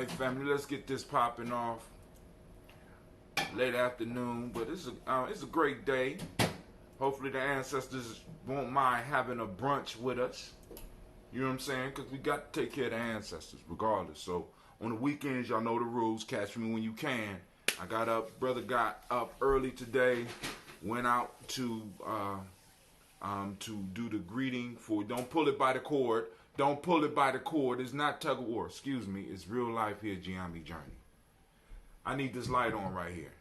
Alright, family, let's get this popping off. Late afternoon, but it's a great day. Hopefully the ancestors won't mind having a brunch with us. You know what I'm saying? Because we got to take care of the ancestors regardless. So on the weekends, y'all know the rules. Catch me when you can. Brother got up early today. Went out to do the greeting for, don't pull it by the cord. Don't pull it by the cord. It's not tug of war. Excuse me. It's real life here, Giambi Journey. I need this light on right here.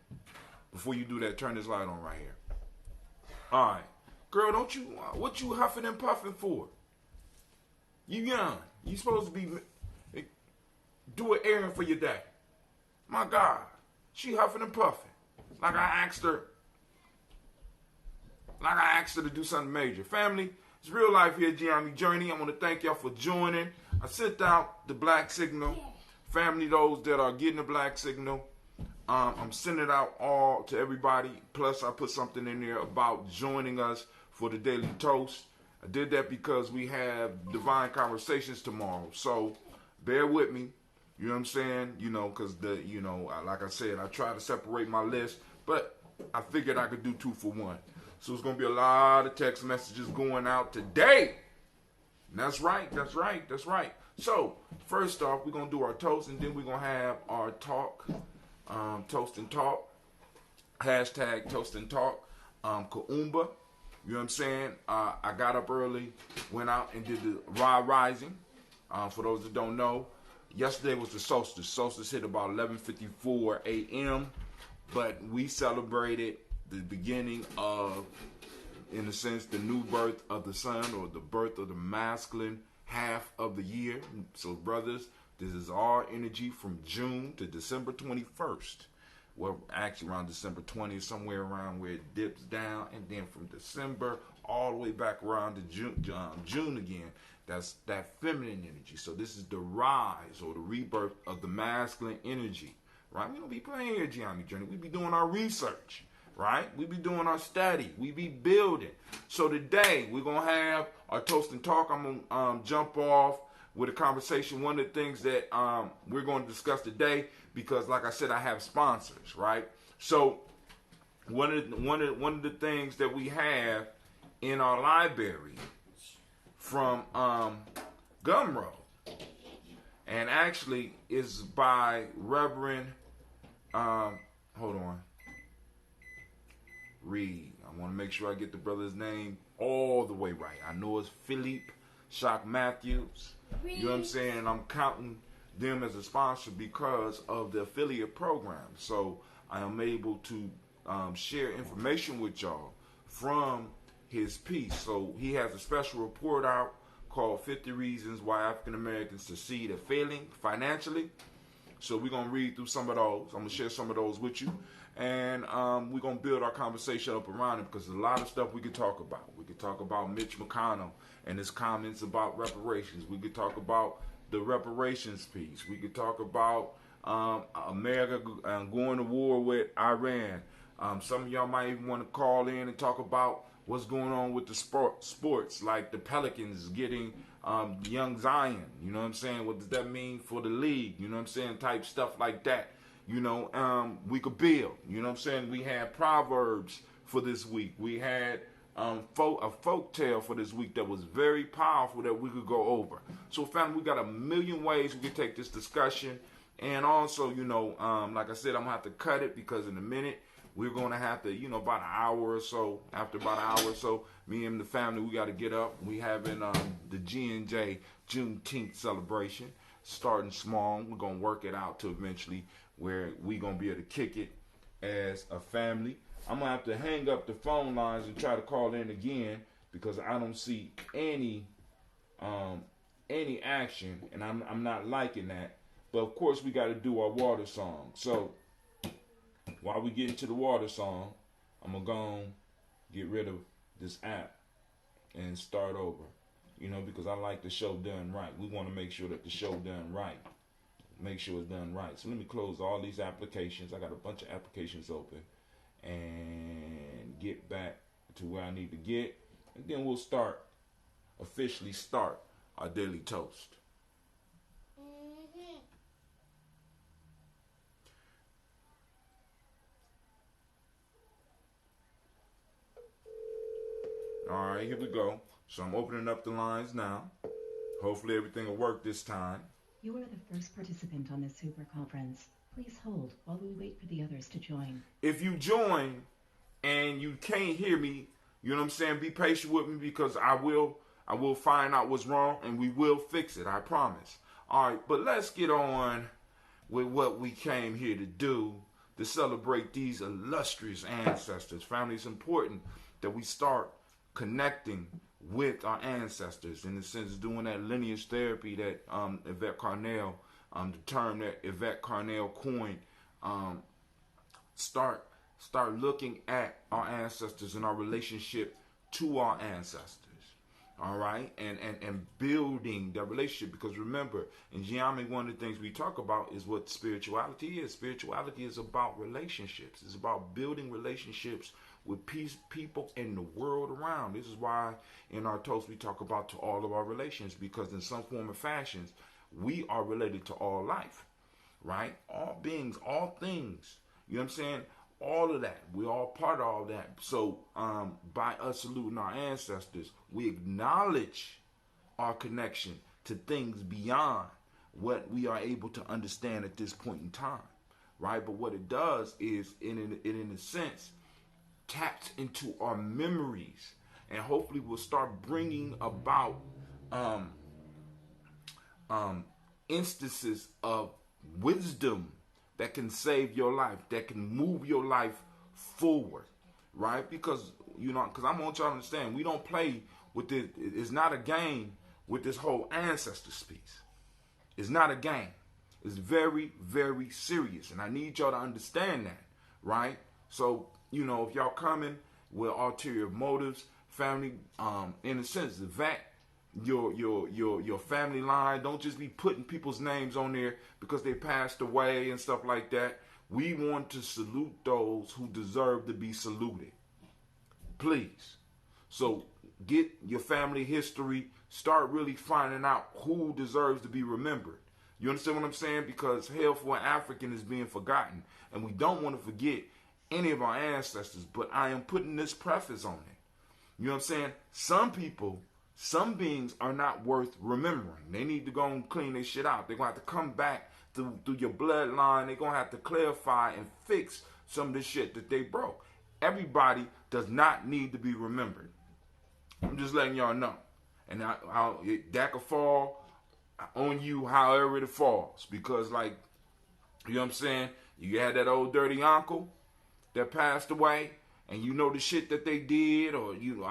Before you do that, turn this light on right here. All right. Girl, what you huffing and puffing for? You young. You supposed to be, do an errand for your dad. My God. She huffing and puffing. Like I asked her to do something major. Family, it's real life here, Giambi Journey. I want to thank y'all for joining. I sent out the black signal. Family, those that are getting the black signal, I'm sending it out all to everybody. Plus, I put something in there about joining us for the Daily Toast. I did that because we have Divine Conversations tomorrow. So, bear with me. You know what I'm saying? Because like I said, I try to separate my list, but I figured I could do 2 for 1. So it's going to be a lot of text messages going out today. And that's right. So, first off, we're going to do our toast, and then we're going to have our talk, toast and talk, hashtag toast and talk, Kuumba. You know what I'm saying? I got up early, went out and did the rising. For those that don't know, yesterday was the solstice. Solstice hit about 11:54 a.m., but we celebrated the beginning of, in a sense, the new birth of the sun, or the birth of the masculine half of the year. So, brothers, this is our energy from June to December 21st. Well, actually around December 20th, somewhere around where it dips down, and then from December all the way back around to June again. That's that feminine energy. So this is the rise or the rebirth of the masculine energy, right? We don't be playing here, Giambi Journey. We be doing our research, right? We be doing our study. We be building. So today we're going to have our toast and talk. I'm going to jump off with a conversation. One of the things that we're going to discuss today, because like I said, I have sponsors, right? So one of the things that we have in our library from Gumroad, and actually is by Reverend Reed. I want to make sure I get the brother's name all the way right. I know it's Philippe Shock Matthews. You know what I'm saying? And I'm counting them as a sponsor because of the affiliate program. So I am able to share information with y'all from his piece. So he has a special report out called 50 Reasons Why African Americans Succeed at Failing Financially. So we're going to read through some of those. I'm going to share some of those with you. And we're going to build our conversation up around it, because there's a lot of stuff we could talk about. We could talk about Mitch McConnell and his comments about reparations. We could talk about the reparations piece. We could talk about America going to war with Iran. Some of y'all might even want to call in and talk about what's going on with the sports, like the Pelicans getting young Zion. You know what I'm saying? What does that mean for the league? You know what I'm saying? Type stuff like that. We could build. You know what I'm saying? We had Proverbs for this week. We had a folk tale for this week that was very powerful that we could go over. So, family, we got a million ways we could take this discussion. And also, like I said, I'm going to have to cut it, because in a minute, we're going to have to, about an hour or so, after about an hour or so, me and the family, we got to get up. We having the G&J Juneteenth celebration, starting small. We're going to work it out to eventually where we're going to be able to kick it as a family. I'm going to have to hang up the phone lines and try to call in again, because I don't see any action, and I'm not liking that. But, of course, we got to do our water song. So while we get into the water song, I'm going to go and get rid of this app and start over, because I like the show done right. We want to make sure that the show done right. Make sure it's done right. So let me close all these applications. I got a bunch of applications open, and get back to where I need to get. And then we'll officially start our daily toast. All right, here we go. So I'm opening up the lines now. Hopefully everything will work this time. You are the first participant on this super conference. Please hold while we wait for the others to join. If you join and you can't hear me, you know what I'm saying, be patient with me because I will find out what's wrong and we will fix it, I promise. All right, but let's get on with what we came here to do, to celebrate these illustrious ancestors. Family, it's important that we start connecting with our ancestors, in the sense of doing that lineage therapy that Yvette Carnell, the term that Yvette Carnell coined. Start looking at our ancestors and our relationship to our ancestors. All right, and building that relationship, because remember, in Geometry, one of the things we talk about is what spirituality is. Spirituality is about relationships. It's about building relationships with people in the world around. This is why in our toast we talk about to all of our relations, because in some form or fashions we are related to all life, right? All beings, all things. You know what I'm saying? All of that. We're all part of all that. So by us saluting our ancestors, we acknowledge our connection to things beyond what we are able to understand at this point in time, right? But what it does is, in a sense, taps into our memories, and hopefully we'll start bringing about instances of wisdom that can save your life, that can move your life forward, right? Because, you know, because I want y'all to understand, we don't play with it. It's not a game with this whole ancestor piece. It's not a game. It's very, very serious, and I need y'all to understand that, right? So, you know, if y'all coming with ulterior motives, family, in a sense, vet your family line. Don't just be putting people's names on there because they passed away and stuff like that. We want to salute those who deserve to be saluted. Please. So get your family history. Start really finding out who deserves to be remembered. You understand what I'm saying? Because hell, for an African is being forgotten, and we don't want to forget any of our ancestors. But I am putting this preface on it. You know what I'm saying? Some people, some beings are not worth remembering. They need to go and clean their shit out. They're going to have to come back through your bloodline. They're going to have to clarify and fix some of the shit that they broke. Everybody does not need to be remembered. I'm just letting y'all know. And that could fall on you however it falls. Because, like, you know what I'm saying? You had that old dirty uncle that passed away, and you know the shit that they did, or you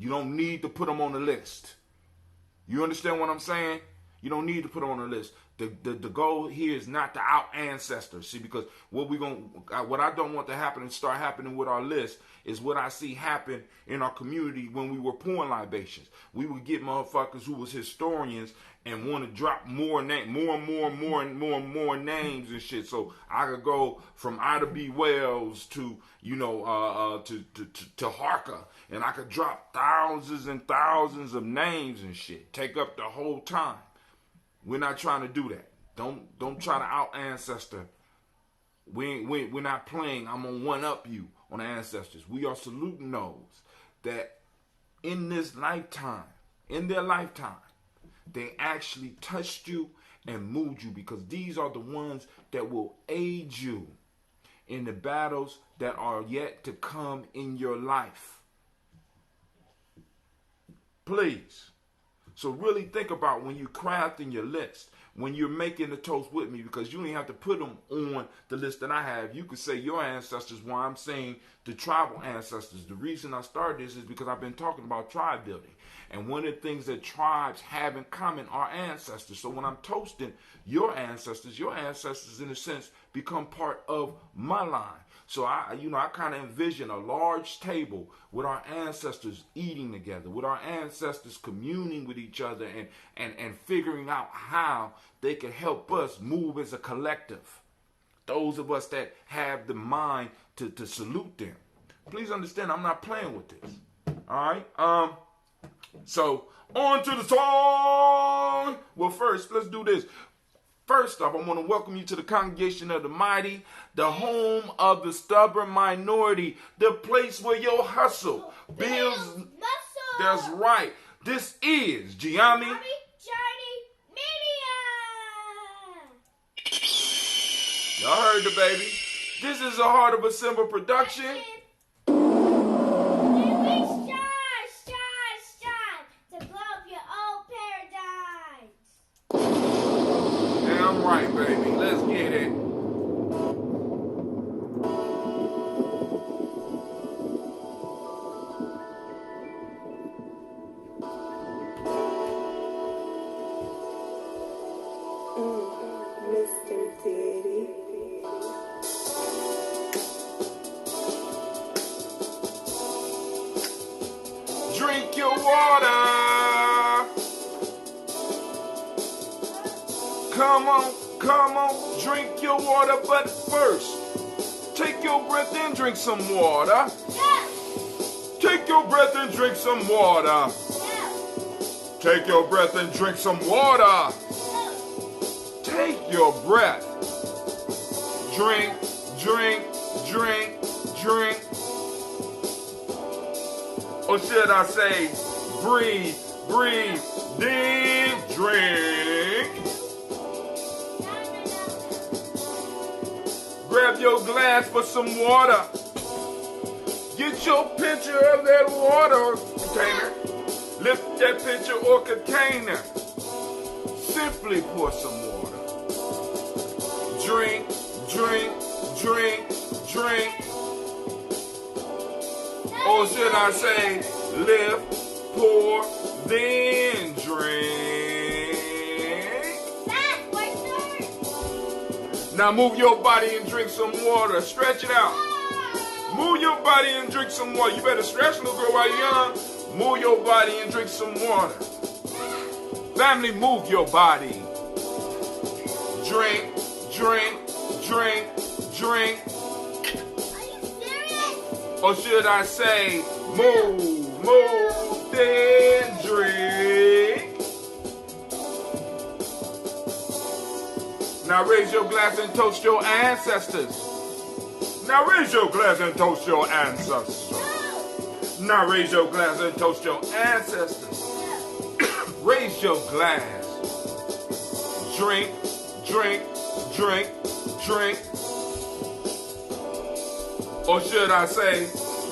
don't need to put them on the list. You understand what I'm saying? You don't need to put them on the list. The goal here is not to out ancestors. See, because what I don't want to happen and start happening with our list is what I see happen in our community when we were pouring libations. We would get motherfuckers who was historians and want to drop more names and shit. So I could go from Ida B. Wells to to Harker, and I could drop thousands and thousands of names and shit. Take up the whole time. We're not trying to do that. Don't try to out ancestor. We're not playing. I'm gonna one up you on the ancestors. We are saluting those that in their lifetime, they actually touched you and moved you, because these are the ones that will aid you in the battles that are yet to come in your life. Please. So really think about when you're crafting your list, when you're making the toast with me, because you don't have to put them on the list that I have. You could say your ancestors, while I'm saying the tribal ancestors. The reason I started this is because I've been talking about tribe building. And one of the things that tribes have in common are ancestors. So when I'm toasting your ancestors in a sense become part of my line. So I kind of envision a large table with our ancestors eating together, with our ancestors communing with each other and figuring out how they can help us move as a collective. Those of us that have the mind to salute them. Please understand, I'm not playing with this. All right? So, on to the song. Well, first, let's do this. First off, I want to welcome you to the congregation of the mighty, the home of the stubborn minority, the place where your hustle builds muscle. That's right. This is Gianni Journey Media. Y'all heard the baby. This is a Heart of a Simba production. Damn right, baby. Let's get it. Mr. Diddy. Drink your water. Come on, drink your water, but first, take your breath and drink some water. Yes. Take your breath and drink some water. Yes. Take your breath and drink some water. Yes. Take your breath. Drink, drink, drink, drink. Or should I say, breathe, breathe, then drink. Grab your glass for some water. Get your pitcher of that water container. Lift that pitcher or container. Simply pour some water. Drink, drink, drink, drink. Or should I say, lift, pour, then drink. Now move your body and drink some water. Stretch it out. Move your body and drink some water. You better stretch, little girl, while you're young. Move your body and drink some water. Family, move your body. Drink, drink, drink, drink. Are you serious? Or should I say, move, then drink. Now raise your glass and toast your ancestors. Now raise your glass and toast your ancestors. Now raise your glass and toast your ancestors. Raise your glass. Drink, drink, drink, drink. Or should I say,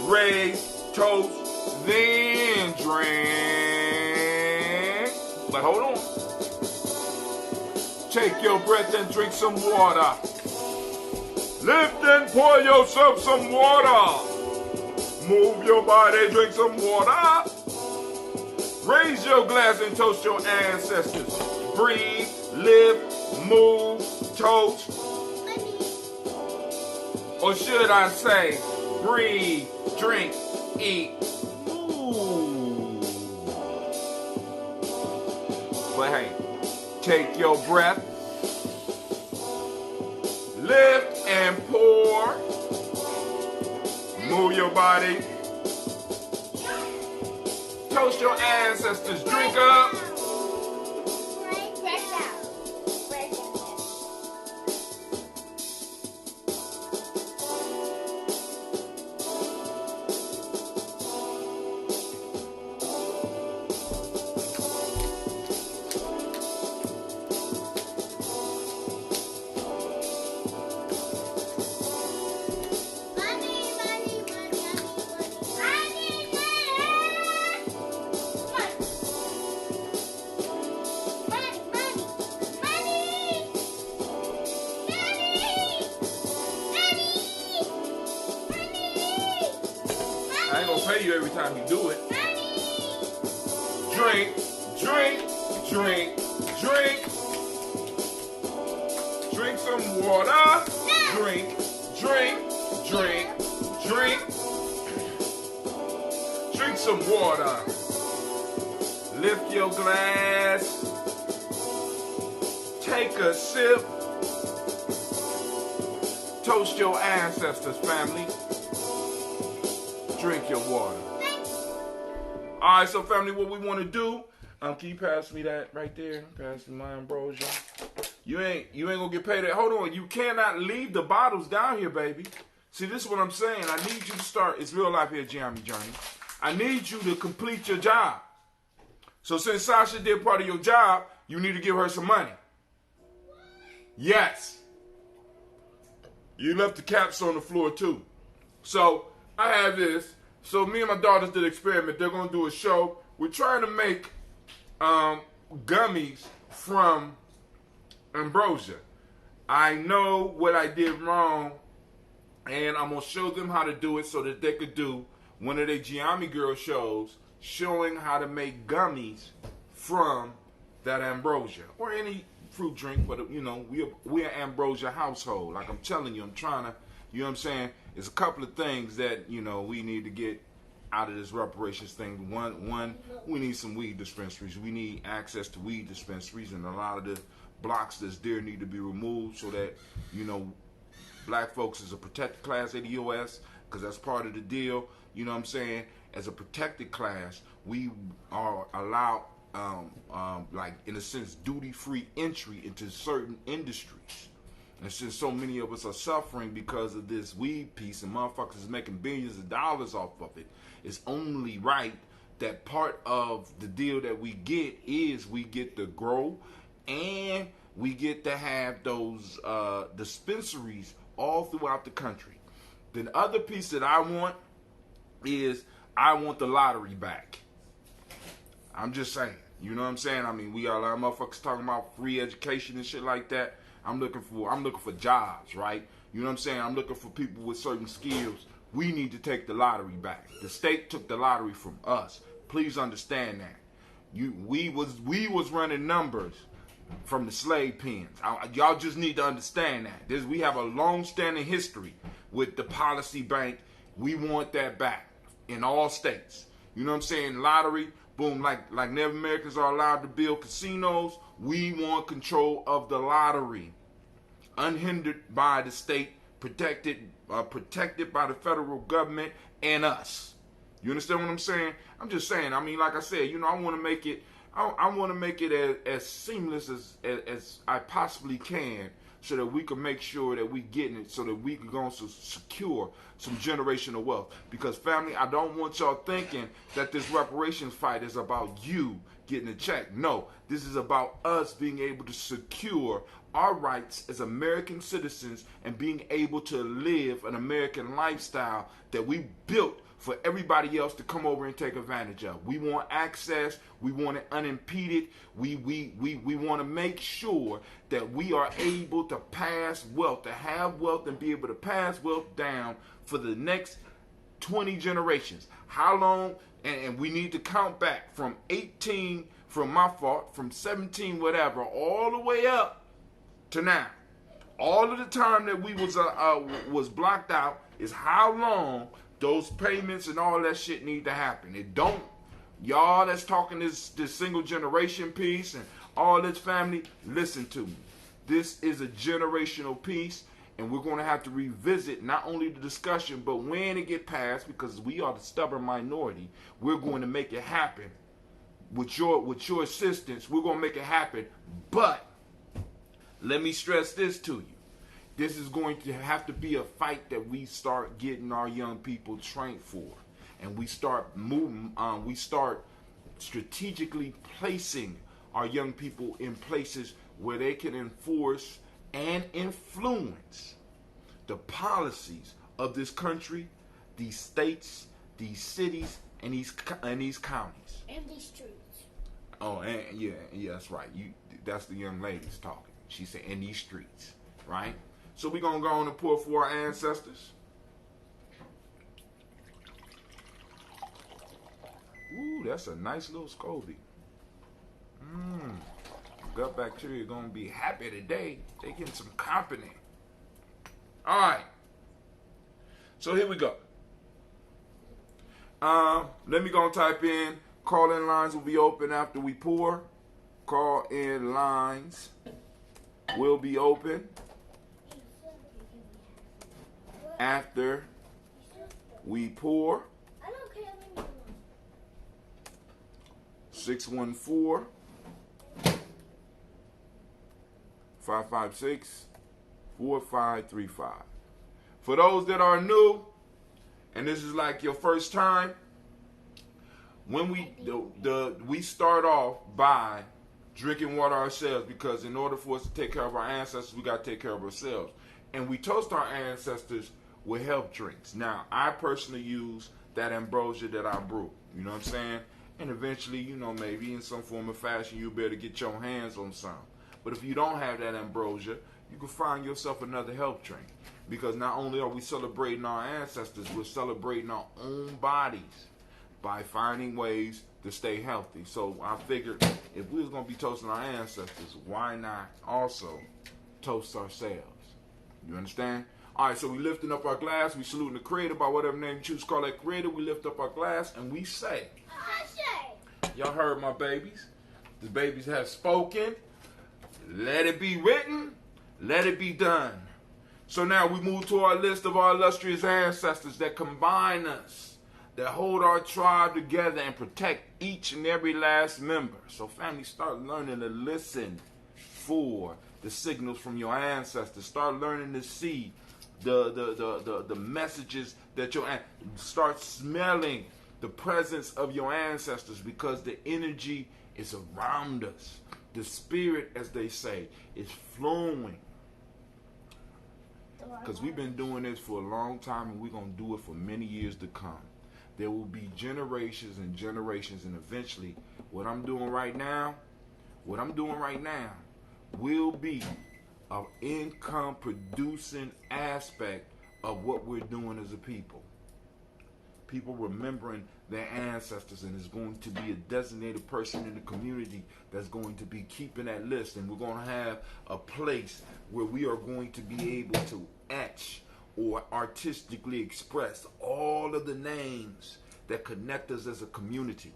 raise, toast, then drink. But hold on. Take your breath and drink some water. Lift and pour yourself some water. Move your body, drink some water. Raise your glass and toast your ancestors. Breathe, live, move, toast. Or should I say, breathe, drink, eat, move. But hey, take your breath, lift and pour, move your body, toast your ancestors, drink up. I ain't gonna pay you every time you do it. Drink, drink, drink, drink. Drink some water. Drink, drink, drink, drink. Drink some water. Lift your glass. Take a sip. Toast your ancestors, family. Drink your water. All right, so family, what we want to do, can you pass me that right there? Pass me my ambrosia. You ain't gonna get paid. Hold on, you cannot leave the bottles down here, baby. See, this is what I'm saying. I need you to start. It's real life here, Gianni Journey. I need you to complete your job. So since Sasha did part of your job, you need to give her some money. Yes. You left the caps on the floor too. So I have this. So me and my daughters did an experiment. They're gonna do a show. We're trying to make gummies from ambrosia. I know what I did wrong, and I'm gonna show them how to do it so that they could do one of their Gianni Girl shows showing how to make gummies from that ambrosia or any fruit drink. But you know, we're an ambrosia household. Like I'm telling you, I'm trying to, you know what I'm saying? There's a couple of things that, you know, we need to get out of this reparations thing. One, we need some weed dispensaries. We need access to weed dispensaries, and a lot of the blocks that's there need to be removed so that, you know, black folks is a protected class at the U.S. because that's part of the deal. You know what I'm saying? As a protected class, we are allowed, like in a sense, duty-free entry into certain industries. And since so many of us are suffering because of this weed piece and motherfuckers is making billions of dollars off of it, it's only right that part of the deal that we get is we get to grow and we get to have those dispensaries all throughout the country. The other piece that I want is I want the lottery back. I'm just saying. You know what I'm saying? I mean, we got a lot of motherfuckers talking about free education and shit like that. I'm looking for jobs, right? You know what I'm saying? I'm looking for people with certain skills. We need to take the lottery back. The state took the lottery from us. Please understand that. We was running numbers from the slave pens. Y'all just need to understand that. We have a long-standing history with the policy bank. We want that back in all states. You know what I'm saying? Lottery, boom, like Native Americans are allowed to build casinos. We want control of the lottery, unhindered by the state, protected by the federal government and us. You understand what I'm saying? I'm just saying. I mean, like I said, you know, I want to make it. I want to make it as seamless as I possibly can, so that we can make sure that we getting it, so that we can go and secure some generational wealth. Because family, I don't want y'all thinking that this reparations fight is about you getting a check. No, this is about us being able to secure our rights as American citizens and being able to live an American lifestyle that we built for everybody else to come over and take advantage of. We want access. We want it unimpeded. We want to make sure that we are able to pass wealth, to have wealth and be able to pass wealth down for the next 20 generations. How long? And we need to count back from 18, from 17, whatever, all the way up to now. All of the time that we was blocked out is how long those payments and all that shit need to happen. It don't. Y'all that's talking this single generation piece and all this family, listen to me. This is a generational piece, and we're going to have to revisit not only the discussion, but when it get passed, because we are the stubborn minority, we're going to make it happen. With your assistance, we're going to make it happen. But let me stress this to you. This is going to have to be a fight that we start getting our young people trained for. And we start moving, we start strategically placing our young people in places where they can enforce and influence the policies of this country, these states, these cities, and these counties. And these streets. Oh, and yeah, that's right. That's the young ladies talking. She said, in these streets, right? So we're going to go on and pour for our ancestors. Ooh, that's a nice little SCOBY. Gut bacteria going to be happy today. They getting some company. All right. So here we go. Let me go and type in. Call-in lines will be open after we pour. Call-in lines will be open after we pour. 614 556-4535. For those that are new, and this is like your first time, when we start off by drinking water ourselves, because in order for us to take care of our ancestors, we got to take care of ourselves. And we toast our ancestors with health drinks. Now, I personally use that ambrosia that I brew. You know what I'm saying? And eventually, maybe in some form or fashion, you'll be able to get your hands on some. But if you don't have that ambrosia, you can find yourself another health drink. Because not only are we celebrating our ancestors, we're celebrating our own bodies by finding ways to stay healthy. So I figured if we was going to be toasting our ancestors, why not also toast ourselves? You understand? All right, so we lifting up our glass. We saluting the creator by whatever name you choose to call that creator. We lift up our glass and we say, y'all heard my babies. The babies have spoken. Let it be written. Let it be done. So now we move to our list of our illustrious ancestors that combine us, that hold our tribe together and protect each and every last member. So family, start learning to listen for the signals from your ancestors. Start learning to see the messages that start smelling the presence of your ancestors, because the energy is around us. The spirit, as they say, is flowing. Because we've been doing this for a long time, and we're going to do it for many years to come. There will be generations and generations, and eventually what I'm doing right now will be an income producing aspect of what we're doing as a people. People remembering their ancestors, and there's going to be a designated person in the community that's going to be keeping that list, and we're going to have a place where we are going to be able to etch or artistically express all of the names that connect us as a community.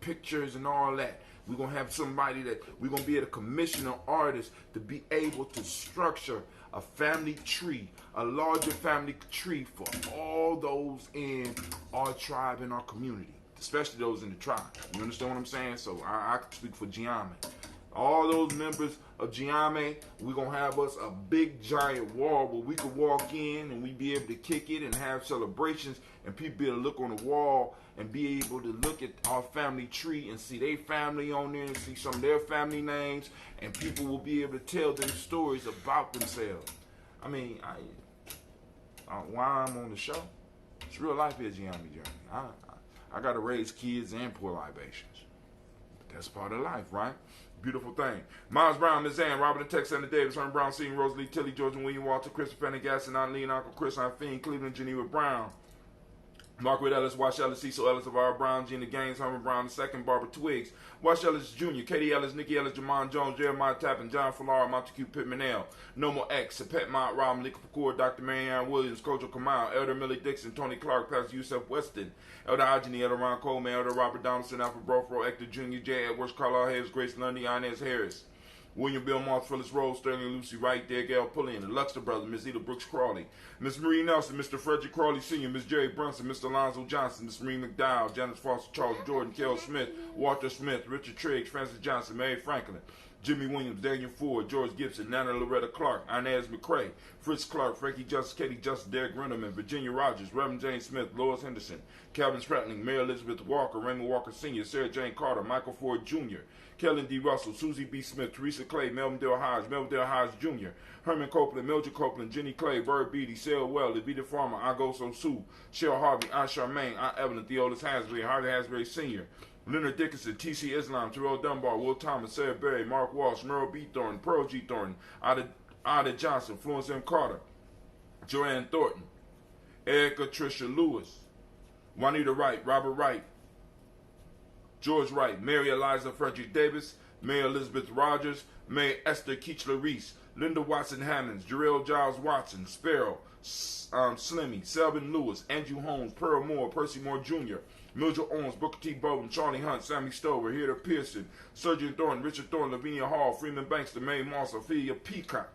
Pictures and all that. We're going to have somebody that we're going to be able to commission an artist to be able to structure a family tree, a larger family tree for all those in our tribe and our community, especially those in the tribe. You understand what I'm saying? So I can speak for Giame. All those members of Giame, we're going to have us a big giant wall where we could walk in and we be able to kick it and have celebrations, and people be able to look on the wall and be able to look at our family tree and see their family on there and see some of their family names, and people will be able to tell them stories about themselves. I mean, why I'm on the show? It's real life here, Giame Journey. I got to raise kids and pour libations. But that's part of life, right? Beautiful thing. Miles Brown, Miss Ann, Robert and Tex, Anna Davis, Herman Brown, Senior, Rosalie, Tilly, George and William Walter, Christopher Pendergast, Aunt Lee, and Uncle Chris, Aunt Fiend, Cleveland, Geneva Brown, Margaret Ellis, Wash Ellis, Cecil Ellis, Avara Brown, Gina Gaines, Herman Brown II, Barbara Twiggs, Wash Ellis Jr., Katie Ellis, Nikki Ellis, Jamon Jones, Jeremiah Tappan, John Fallara, Montague Pittman L, Nomo X, Sapet Mott, Rob, Malika Fakour, Dr. Marianne Williams, Kojo Kamal, Elder Millie Dixon, Tony Clark, Pastor Yusef Weston, Elder Ajani, Elder Ron Coleman, Elder Robert Donaldson, Alfred Brofro, Hector Jr., J. Edwards, Carlisle Hayes, Grace Lundy, Inez Harris, William Bill Moss, Phyllis Rose, Sterling Lucy Wright, Dare Gail Pullian, the Luxor Brothers, Miss Eda Brooks Crawley, Miss Marie Nelson, Mr. Frederick Crawley Sr., Miss Jerry Brunson, Mr. Alonzo Johnson, Miss Marie McDowell, Janice Foster, Charles Jordan, Kel Smith, Walter Smith, Richard Triggs, Francis Johnson, Mary Franklin, Jimmy Williams, Daniel Ford, George Gibson, Nana Loretta Clark, Inez McCrae, Fritz Clark, Frankie Justice, Katie Justice, Derek Rennerman, Virginia Rogers, Reverend Jane Smith, Lois Henderson, Calvin Spratling, Mary Elizabeth Walker, Raymond Walker Sr., Sarah Jane Carter, Michael Ford Jr., Kellen D. Russell, Susie B. Smith, Teresa Clay, Melvin Dale Hodge Jr., Herman Copeland, Mildred Copeland, Jenny Clay, Bird Beatty, Sarah Well, Levita Farmer, Agoso Sue, Cheryl Harvey, Aunt Charmaine, Aunt Evelyn, Theodis Hasbury, Harvey Hasbury Sr., Leonard Dickinson, T.C. Islam, Terrell Dunbar, Will Thomas, Sarah Berry, Mark Walsh, Merle B. Thornton, Pearl G. Thornton, Ada Johnson, Florence M. Carter, Joanne Thornton, Erica Tricia Lewis, Juanita Wright, Robert Wright, George Wright, Mary Eliza Frederick Davis, Mary Elizabeth Rogers, Mary Esther Keechler Reese, Linda Watson Hammonds, Jarrell Giles Watson, Sparrow, Slimmy, Selvin Lewis, Andrew Holmes, Pearl Moore, Percy Moore Jr., Mildred Owens, Booker T. Bowden, Charlie Hunt, Sammy Stover, Heather Pearson, Surgeon Thornton, Richard Thornton, Lavinia Hall, Freeman Bankston, Mae Moss, Ophelia Peacock,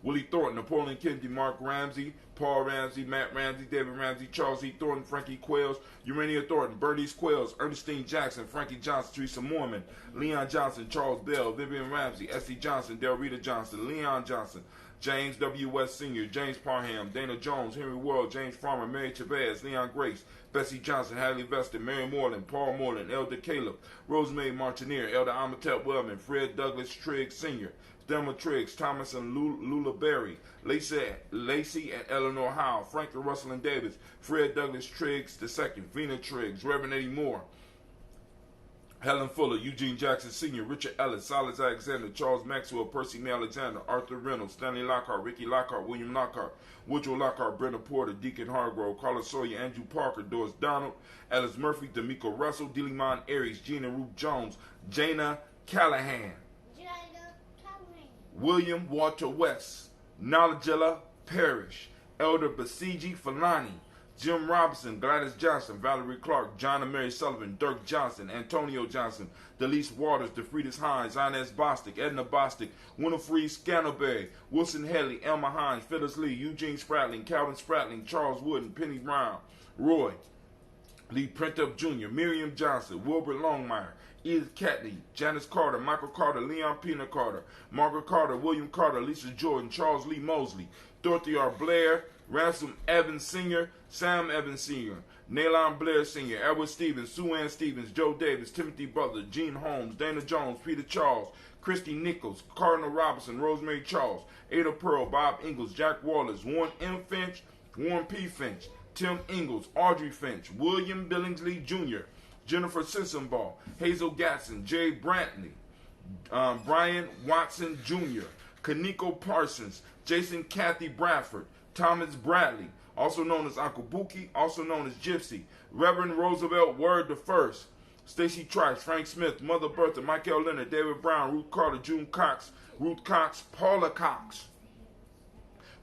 Willie Thornton, Napoleon Kennedy, Mark Ramsey, Paul Ramsey, Matt Ramsey, David Ramsey, Charles E. Thornton, Frankie Quails, Urania Thornton, Bernice Quails, Ernestine Jackson, Frankie Johnson, Teresa Mormon, Leon Johnson, Charles Bell, Vivian Ramsey, S.C. Johnson, Del Rita Johnson, Leon Johnson, James W. West Sr., James Parham, Dana Jones, Henry World, James Farmer, Mary Chavez, Leon Grace, Bessie Johnson, Hadley Vester, Mary Moreland, Paul Moreland, Elder Caleb, Rosemary Martineer, Elder Amatep Wellman, Fred Douglas Triggs Sr., Thelma Triggs, Thomas and Lula Berry, Lacey and Eleanor Howe, Franklin Russell and Davis, Fred Douglas Triggs II, Vina Triggs, Reverend Eddie Moore, Helen Fuller, Eugene Jackson Sr., Richard Ellis, Silas Alexander, Charles Maxwell, Percy May Alexander, Arthur Reynolds, Stanley Lockhart, Ricky Lockhart, William Lockhart, Woodrow Lockhart, Brenda Porter, Deacon Hargrove, Carla Sawyer, Andrew Parker, Doris Donald, Alice Murphy, D'Amico Russell, Dillimon Aries, Gina Ruth Jones, Jana Callahan, William Walter West, Nalajella Parrish, Elder Basiji Falani, Jim Robinson, Gladys Johnson, Valerie Clark, John and Mary Sullivan, Dirk Johnson, Antonio Johnson, Delise Waters, DeFridas Hines, Inez Bostic, Edna Bostic, Winifred Scantleberry, Wilson Headley, Elma Hines, Phyllis Lee, Eugene Spratling, Calvin Spratling, Charles Wooden, Penny Brown, Roy Lee Printup Jr., Miriam Johnson, Wilbert Longmire, Edith Catley, Janice Carter, Michael Carter, Leon Pena Carter, Margaret Carter, William Carter, Lisa Jordan, Charles Lee Mosley, Dorothy R. Blair, Ransom Evans Sr., Sam Evans Sr., Nalon Blair Sr., Edward Stevens, Sue Ann Stevens, Joe Davis, Timothy Butler, Gene Holmes, Dana Jones, Peter Charles, Christy Nichols, Cardinal Robinson, Rosemary Charles, Ada Pearl, Bob Ingalls, Jack Wallace, Warren M. Finch, Warren P. Finch, Tim Ingalls, Audrey Finch, William Billingsley Jr., Jennifer Sissenbaugh, Hazel Gatson, Jay Brantley, Brian Watson Jr., Kaniko Parsons, Jason Kathy Bradford, Thomas Bradley, also known as Uncle Buki, also known as Gypsy, Reverend Roosevelt Word the First, Stacy Trice, Frank Smith, Mother Bertha, Michael Leonard, David Brown, Ruth Carter, June Cox, Ruth Cox, Paula Cox,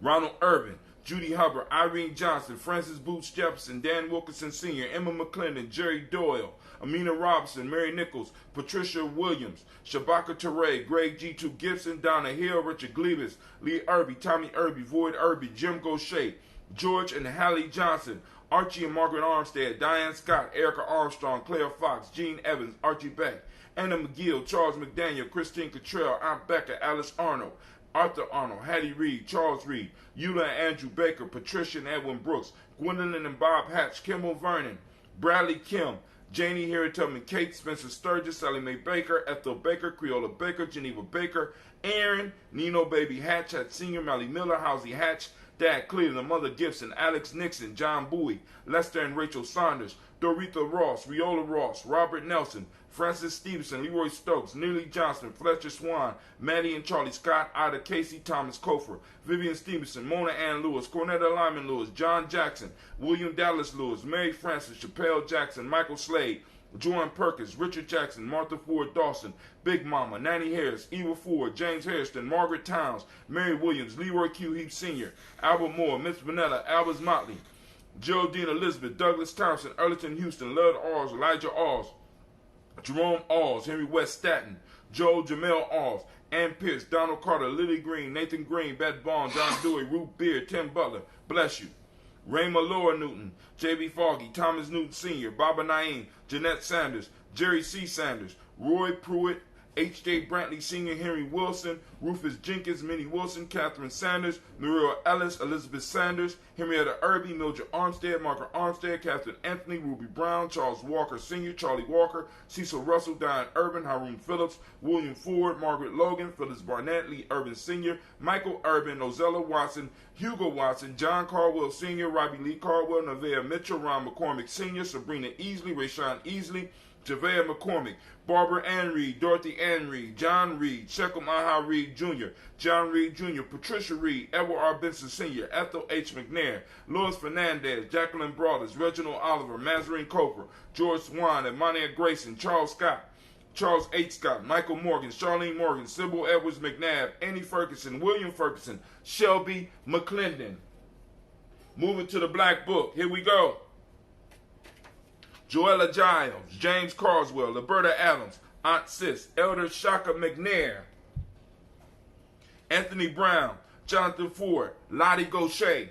Ronald Irvin, Judy Hubbard, Irene Johnson, Francis Booth Jefferson, Dan Wilkinson Sr., Emma McClendon, Jerry Doyle, Amina Robinson, Mary Nichols, Patricia Williams, Shabaka Teray, Greg G2 Gibson, Donna Hill, Richard Glebus, Lee Irby, Tommy Irby, Void Irby, Jim Gaucher, George and Hallie Johnson, Archie and Margaret Armstead, Diane Scott, Erica Armstrong, Claire Fox, Gene Evans, Archie Beck, Anna McGill, Charles McDaniel, Christine Cottrell, Aunt Becca, Alice Arnold, Arthur Arnold, Hattie Reed, Charles Reed, Eula and Andrew Baker, Patricia and Edwin Brooks, Gwendolyn and Bob Hatch, Kimball Vernon, Bradley Kim, Janie Harriet Tubman, Kate Spencer Sturgis, Sally Mae Baker, Ethel Baker, Creola Baker, Geneva Baker, Aaron, Nino Baby Hatch, Senior, Melly Miller, Housie Hatch, Dad Cleveland, Mother Gibson, Alex Nixon, John Bowie, Lester and Rachel Saunders, Doretha Ross, Riola Ross, Robert Nelson, Francis Stevenson, Leroy Stokes, Neely Johnson, Fletcher Swan, Maddie and Charlie Scott, Ida Casey, Thomas Kofer, Vivian Stevenson, Mona Ann Lewis, Cornetta Lyman Lewis, John Jackson, William Dallas Lewis, Mary Francis, Chappelle Jackson, Michael Slade, Joan Perkins, Richard Jackson, Martha Ford Dawson, Big Mama, Nanny Harris, Eva Ford, James Hairston, Margaret Towns, Mary Williams, Leroy Q. Heap Sr., Albert Moore, Miss Vanilla, Albert Motley, Geraldine Elizabeth, Douglas Thompson, Erleton Houston, Lud Alls, Elijah Alls, Jerome Alls, Henry West Staten, Joe Jamel Alls, Ann Pierce, Donald Carter, Lily Green, Nathan Green, Beth Bond, John Dewey, Ruth Beard, Tim Butler, bless you. Rayma Laura Newton, J.B. Foggy, Thomas Newton Sr., Baba Naeem, Jeanette Sanders, Jerry C. Sanders, Roy Pruitt, H.J. Brantley Sr., Henry Wilson, Rufus Jenkins, Minnie Wilson, Catherine Sanders, Muriel Ellis, Elizabeth Sanders, Henrietta Irby, Mildred Armstead, Margaret Armstead, Catherine Anthony, Ruby Brown, Charles Walker Sr., Charlie Walker, Cecil Russell, Diane Urban, Haroon Phillips, William Ford, Margaret Logan, Phyllis Barnett, Lee Urban Sr., Michael Urban, Ozella Watson, Hugo Watson, John Caldwell Sr., Robbie Lee Caldwell, Nevaeh Mitchell, Ron McCormick Sr., Sabrina Easley, Rayshawn Easley, Javea McCormick, Barbara Ann Reed, Dorothy Ann Reed, John Reed, Shekel Aha Reed Jr., John Reed Jr., Patricia Reed, Edward R. Benson Sr., Ethel H. McNair, Louis Fernandez, Jacqueline Broaders, Reginald Oliver, Mazarine Coker, George Swan, Emania Grayson, Charles Scott, Charles H. Scott, Michael Morgan, Charlene Morgan, Sybil Edwards McNabb, Annie Ferguson, William Ferguson, Shelby McClendon. Moving to the Black Book. Here we go. Joella Giles, James Carswell, Liberta Adams, Aunt Sis, Elder Shaka McNair, Anthony Brown, Jonathan Ford, Lottie Gaucher,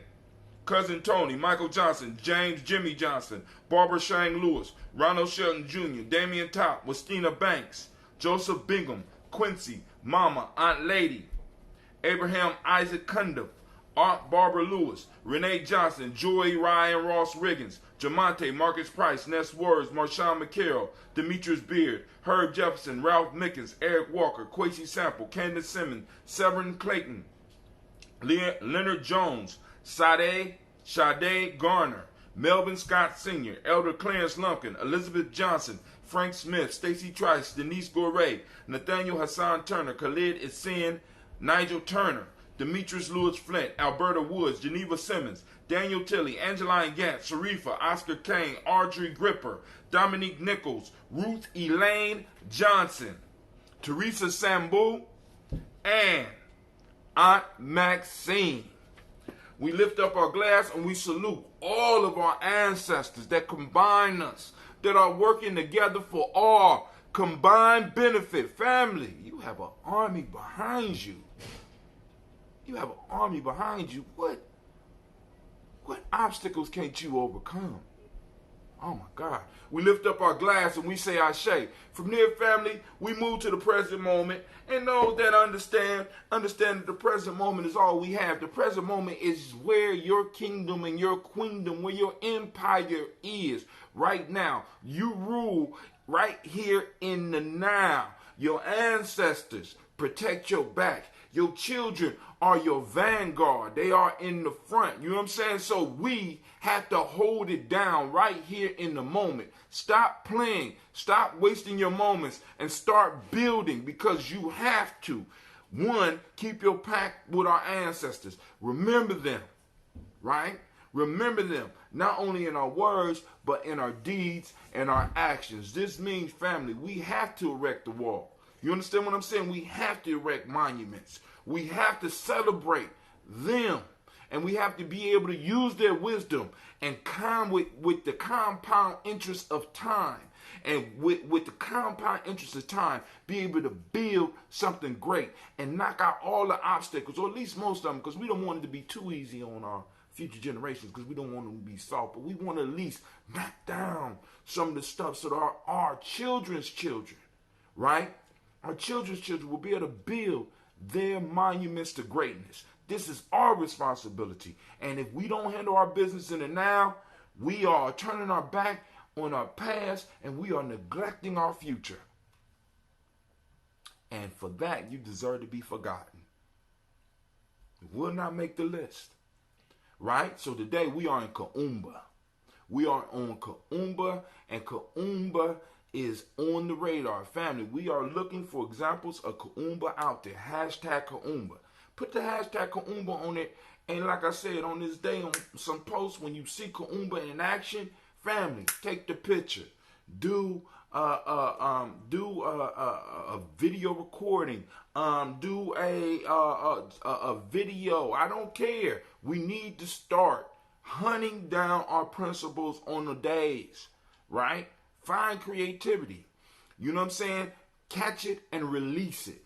Cousin Tony, Michael Johnson, James Jimmy Johnson, Barbara Shang Lewis, Ronald Shelton Jr., Damian Top, Westina Banks, Joseph Bingham, Quincy, Mama, Aunt Lady, Abraham Isaac Cundiff, Aunt Barbara Lewis, Renee Johnson, Joy Ryan Ross Riggins, Jamonte, Marcus Price, Ness Words, Marshawn McCarroll, Demetrius Beard, Herb Jefferson, Ralph Mickens, Eric Walker, Quasi Sample, Candace Simmons, Severin Clayton, Leonard Jones, Sade Garner, Melvin Scott Sr., Elder Clarence Lumpkin, Elizabeth Johnson, Frank Smith, Stacey Trice, Denise Gorey, Nathaniel Hassan Turner, Khalid Isin, Nigel Turner, Demetrius Lewis Flint, Alberta Woods, Geneva Simmons, Daniel Tilley, Angeline Gant, Sharifa, Oscar Kane, Audrey Gripper, Dominique Nichols, Ruth Elaine Johnson, Teresa Sambu, and Aunt Maxine. We lift up our glass and we salute all of our ancestors that combine us, that are working together for our combined benefit. Family, you have an army behind you. You have an army behind you. What obstacles can't you overcome? Oh my God. We lift up our glass and we say Ashe. From there, family, we move to the present moment. And those that understand that the present moment is all we have. The present moment is where your kingdom and your queendom, where your empire is right now. You rule right here in the now. Your ancestors protect your back. Your children are your vanguard. They are in the front. You know what I'm saying? So we have to hold it down right here in the moment. Stop playing. Stop wasting your moments and start building, because you have to. One, keep your pact with our ancestors. Remember them, right? Remember them, not only in our words, but in our deeds and our actions. This means, family, we have to erect the wall. You understand what I'm saying? We have to erect monuments. We have to celebrate them. And we have to be able to use their wisdom and come with the compound interest of time. And with the compound interest of time, be able to build something great and knock out all the obstacles, or at least most of them, because we don't want it to be too easy on our future generations, because we don't want them to be soft. But we want to at least knock down some of the stuff so that our children's children, right? Our children's children will be able to build their monuments to greatness. This is our responsibility. And if we don't handle our business in the now, we are turning our back on our past and we are neglecting our future. And for that, you deserve to be forgotten. It will not make the list. Right? So today we are in Kuumba. We are on Kuumba, and Kuumba is on the radar. Family, we are looking for examples of Kuumba out there. Hashtag Kuumba. Put the hashtag Kuumba on it. And like I said, on this day, on some posts, when you see Kuumba in action, family, take the picture. Do a video recording. Do a video. I don't care. We need to start hunting down our principles on the days, right? Find creativity. You know what I'm saying? Catch it and release it.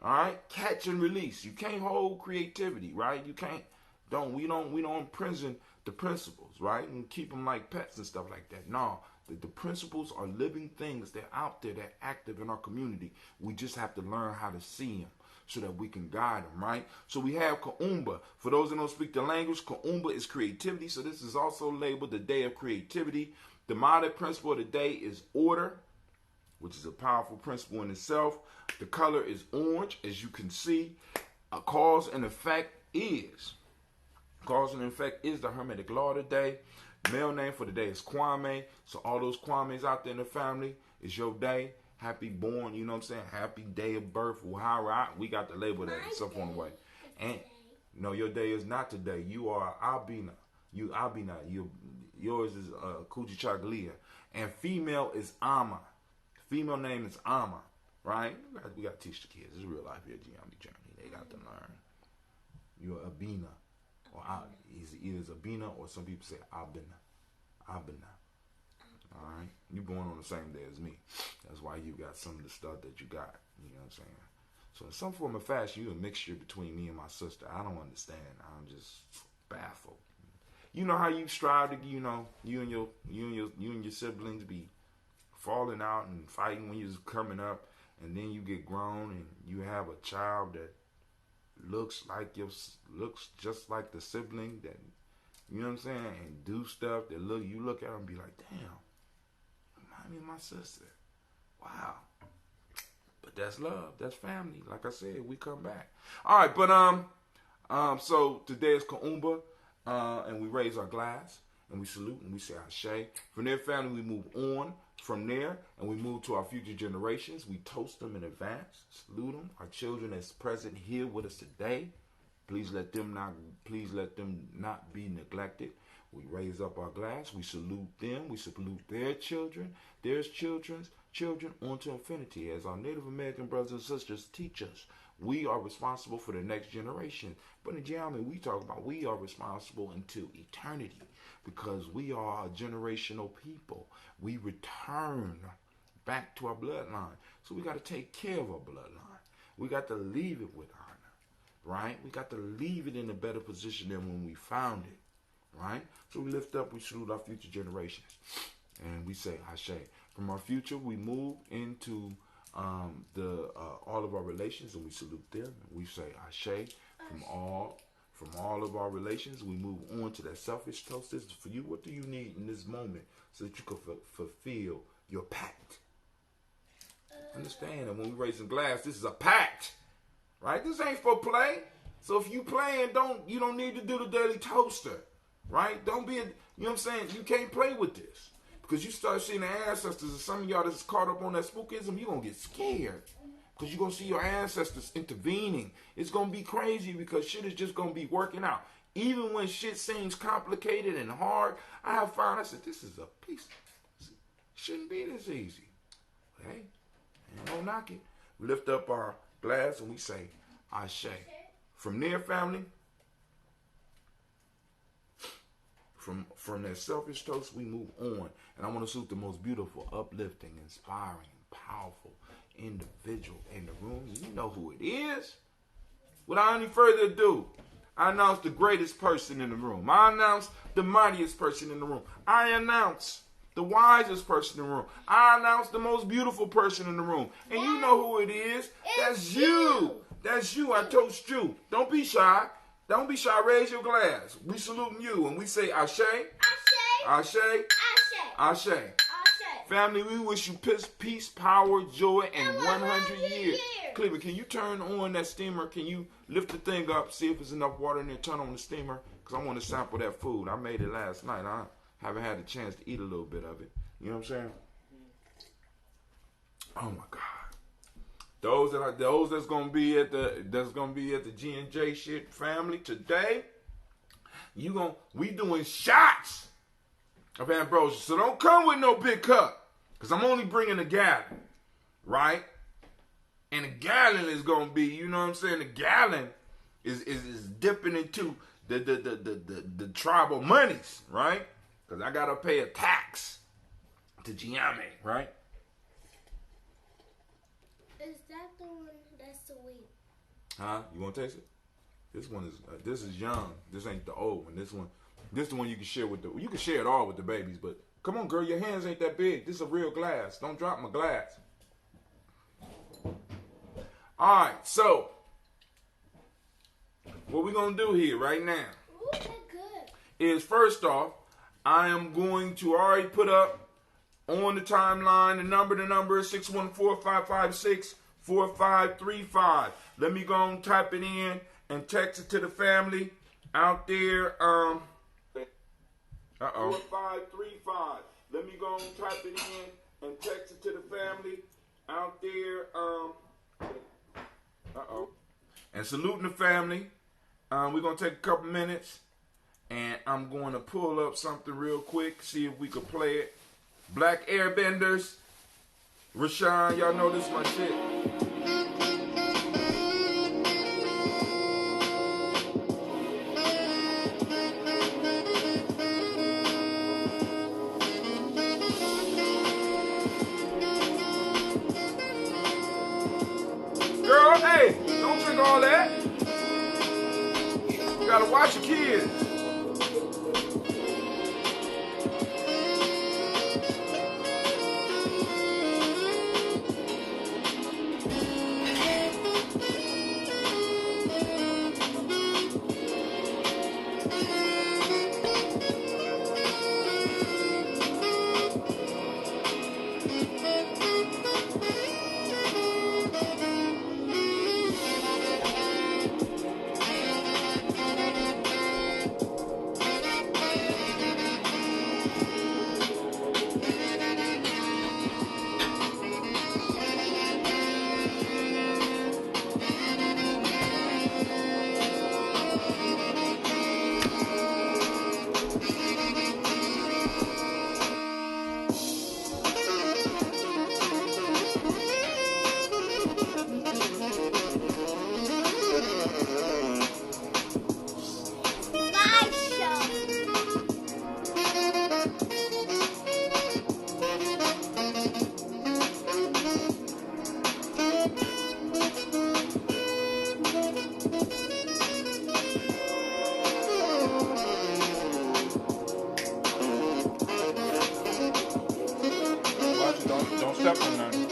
All right? Catch and release. You can't hold creativity, right? You can't. We don't imprison the principles, right? And keep them like pets and stuff like that. No, the principles are living things. They're out there. They're active in our community. We just have to learn how to see them so that we can guide them, right? So we have Kuumba. For those that don't speak the language, Kuumba is creativity. So this is also labeled the Day of Creativity. The modern principle of the day is order, which is a powerful principle in itself. The color is orange, as you can see. A cause and effect is. Cause and effect is the Hermetic law of the day. Male name for the day is Kwame. So all those Kwames out there in the family, it's your day. Happy born, you know what I'm saying? Happy day of birth. We got to label that stuff on the way. And no, your day is not today. You are Albina. You Albina. Yours is Kuji Chaglia. And female is Ama. Female name is Ama. Right? We got to teach the kids. It's real life here, Geometry Journey. They got to learn. You're Abina. Or either Abina, or some people say Abina. Abina. Alright? You're born on the same day as me. That's why you got some of the stuff that you got. You know what I'm saying? So in some form of fashion, you're a mixture between me and my sister. I don't understand. I'm just baffled. You know how you strive to, you and your siblings be falling out and fighting when you're coming up, and then you get grown and you have a child that looks just like the sibling that, you know what I'm saying, and do stuff that you look at them and be like, damn, remind me of my sister. Wow. But that's love. That's family. Like I said, we come back. All right, but so today is Kuumba, and we raise our glass and we salute and we say Ashe. From their family, we move on from there and we move to our future generations. We toast them in advance, salute them. Our children that's present here with us today, please let them not be neglected. We raise up our glass. We salute them. We salute their children, their children's children, onto infinity. As our Native American brothers and sisters teach us, we are responsible for the next generation. But in Geometry, we talk about we are responsible into eternity because we are a generational people. We return back to our bloodline. So we got to take care of our bloodline. We got to leave it with honor, right? We got to leave it in a better position than when we found it, right? So we lift up, we salute our future generations, and we say Ashe. From our future, we move into all of our relations, and we salute them. And we say Ashe. From all of our relations, we move on to that selfish toast. This is for you. What do you need in this moment so that you can fulfill your pact? Understand that when we raise a glass, this is a pact, right? This ain't for play. So if you playing, you don't need to do the daily toaster, right? Don't be, you know what I'm saying? You can't play with this. Because you start seeing the ancestors, and some of y'all that's caught up on that spookism, you're going to get scared. Because you're going to see your ancestors intervening. It's going to be crazy because shit is just going to be working out. Even when shit seems complicated and hard, I have found, I said, this is a piece. Shouldn't be this easy. Okay? And don't knock it. We lift up our glass and we say, Ashe. From their family, from that selfish toast, we move on. And I want to salute the most beautiful, uplifting, inspiring, powerful individual in the room. You know who it is. Without any further ado, I announce the greatest person in the room. I announce the mightiest person in the room. I announce the wisest person in the room. I announce the most beautiful person in the room. And you know who it is. That's you. That's you. I toast you. Don't be shy. Don't be shy. Raise your glass. We saluting you and we say Ashe. Ashe. Ashe. Ashe. Ashe. Family, we wish you peace, power, joy, and 100 years. Cleveland, can you turn on that steamer? Can you lift the thing up, see if there's enough water in there, turn on the steamer? Because I want to sample that food. I made it last night. I haven't had a chance to eat a little bit of it. You know what I'm saying? Oh my God. Those that's gonna be at the G&J shit family today, we doing shots of ambrosia. So don't come with no big cup, because I'm only bringing a gallon, right? And a gallon is going to be, you know what I'm saying? The gallon is dipping into the tribal monies, right? Because I got to pay a tax to Giame, right? Is that the one that's sweet? Huh? You want to taste it? This is young. This ain't the old one. This is the one you can share you can share it all with the babies, but come on, girl, your hands ain't that big. This is a real glass. Don't drop my glass. All right, so what we're going to do here right now is, first off, I am going to already put up on the timeline the number is 614-556-4535. Let me go and type it in and text it to the family out there. 4535. Let me go and type it in and text it to the family out there. And saluting the family. We're going to take a couple minutes and I'm going to pull up something real quick, see if we can play it. Black Airbenders. Rashawn, y'all know this is my shit. Girl, hey, gotta watch your kids. Live show. Watch it, don't step on nothing.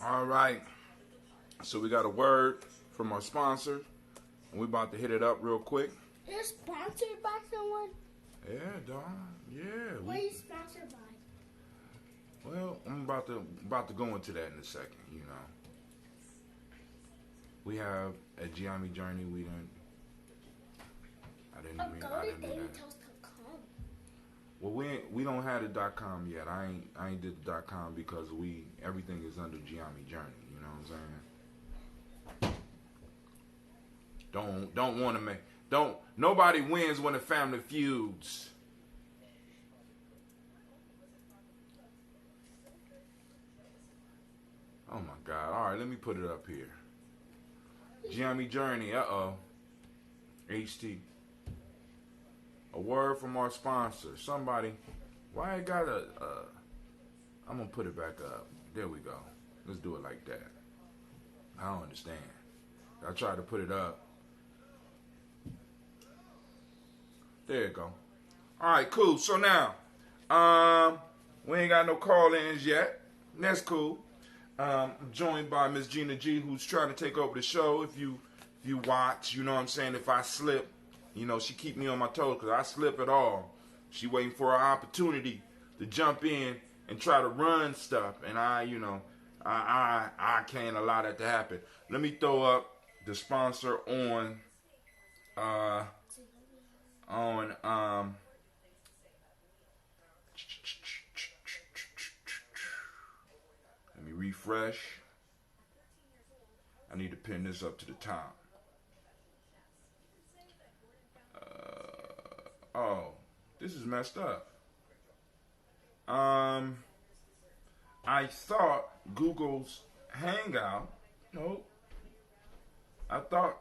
All right. So we got a word from our sponsor, and we're about to hit it up real quick. You're sponsored by someone? Yeah, dog. Yeah. What are you sponsored by? Well, I'm about to go into that in a second. You know, we have at Giami Journey. I didn't Go do to that. dailytoast.com. Well, we don't have the .com yet. I ain't did the .com because everything is under Giami Journey. You know what I'm saying? Don't want to make nobody wins when the family feuds. Oh my God! All right, let me put it up here. Giami Journey. HT. A word from our sponsor. Somebody. Why I got I'm gonna put it back up. There we go. Let's do it like that. I don't understand. I tried to put it up. There you go. All right, cool. So now, we ain't got no call-ins yet. That's cool. I'm joined by Miss Gina G, who's trying to take over the show. If you watch, you know what I'm saying. If I slip, you know, she keep me on my toes because I slip at all. She waiting for an opportunity to jump in and try to run stuff, and I can't allow that to happen. Let me throw up the sponsor on refresh. I need to pin this up to the top. Oh, this is messed up. I thought Google's Hangout. Nope. I thought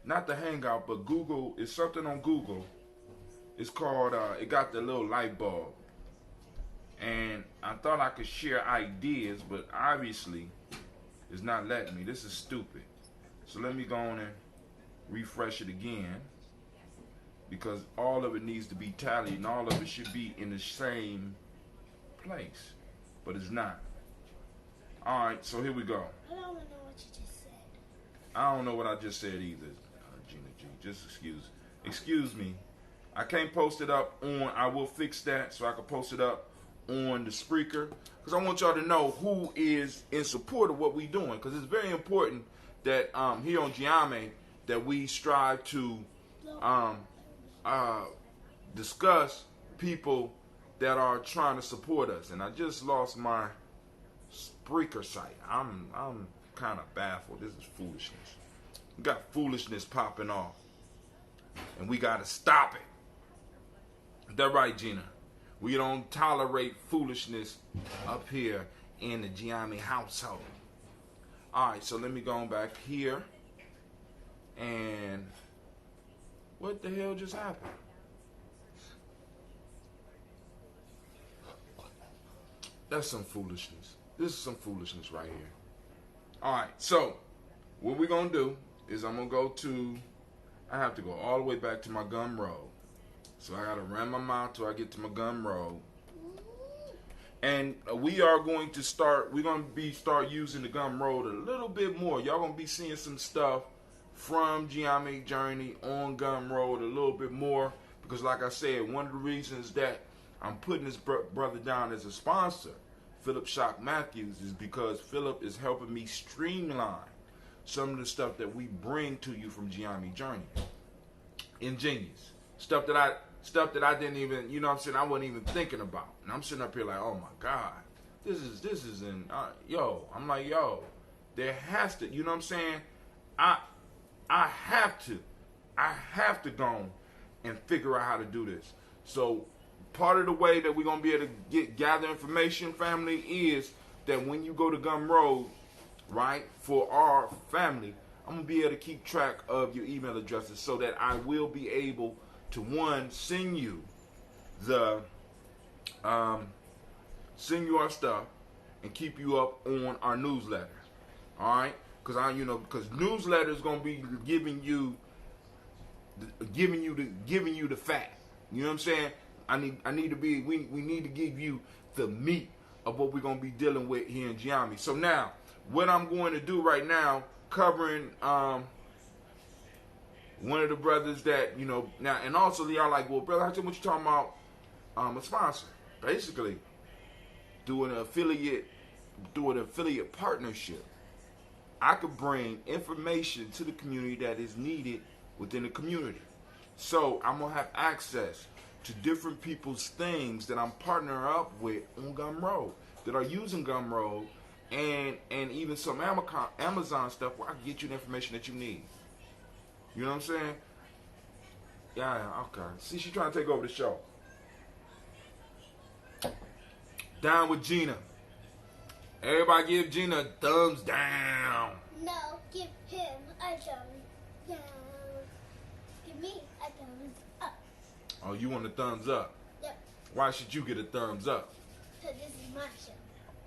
not the Hangout, but Google is something on Google. It's called it got the little light bulb. And I thought I could share ideas, but obviously it's not letting me. This is stupid. So let me go on and refresh it again, because all of it needs to be tallied and all of it should be in the same place, but it's not. All right, so here we go. I don't know what you just said. I don't know what I just said either, Gina G. Just excuse me. I can't post it up on, I will fix that so I can post it up on the Spreaker, because I want y'all to know who is in support of what we're doing, because it's very important that here on Giame that we strive to discuss people that are trying to support us. And I just lost my Spreaker site. I'm kind of baffled. This is foolishness. We got foolishness popping off, and we got to stop it. Is that right, Gina? We don't tolerate foolishness up here in the Giame household. All right, so let me go on back here. And what the hell just happened? That's some foolishness. This is some foolishness right here. All right, so what we're going to do is I'm going to go to, I have to go all the way back to my gum road. So I got to run my mouth till I get to my gum road. And we are going to start using the gum road a little bit more. Y'all going to be seeing some stuff from Giame Journey on Gumroad a little bit more, because like I said, one of the reasons that I'm putting this brother down as a sponsor, Philip Shock Matthews, is because Philip is helping me streamline some of the stuff that we bring to you from Giame Journey. Ingenious stuff that I didn't even, you know what I'm saying, I wasn't even thinking about. And I'm sitting up here like, oh my God, this is in I'm like, there has to, you know what I'm saying, I have to go and figure out how to do this. So part of the way that we're going to be able to gather information, family, is that when you go to Gumroad, right, for our family, I'm going to be able to keep track of your email addresses so that I will be able to, one, send you our stuff and keep you up on our newsletter. All right? Because newsletter is gonna be giving you the fact. You know what I'm saying? We need to give you the meat of what we're gonna be dealing with here in Giame. So now, what I'm going to do right now, covering one of the brothers that now, and also y'all like, well, brother, what you talking about? A sponsor, basically, do an affiliate partnership. I could bring information to the community that is needed within the community. So I'm going to have access to different people's things that I'm partnering up with on Gumroad, that are using Gumroad, and even some Amazon stuff where I can get you the information that you need. You know what I'm saying? Yeah, okay. See, she's trying to take over the show. Down with Gina. Everybody give Gina a thumbs down. No, give him a thumbs down. Give me a thumbs up. Oh, you want a thumbs up? Yep. Why should you get a thumbs up? Because this is my show.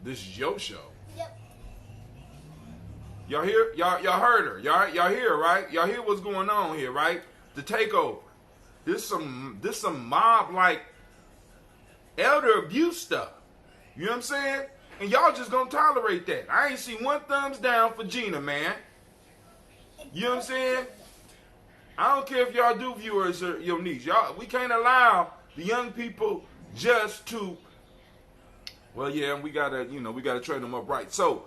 This is your show. Yep. Y'all hear? Y'all heard her. Y'all hear, right? Y'all hear what's going on here, right? The takeover. This some mob like elder abuse stuff. You know what I'm saying? And y'all just gonna tolerate that. I ain't seen one thumbs down for Gina, man. You know what I'm saying? I don't care if y'all do viewers or your niece. We can't allow the young people just to, well, yeah, we gotta train them up right. So,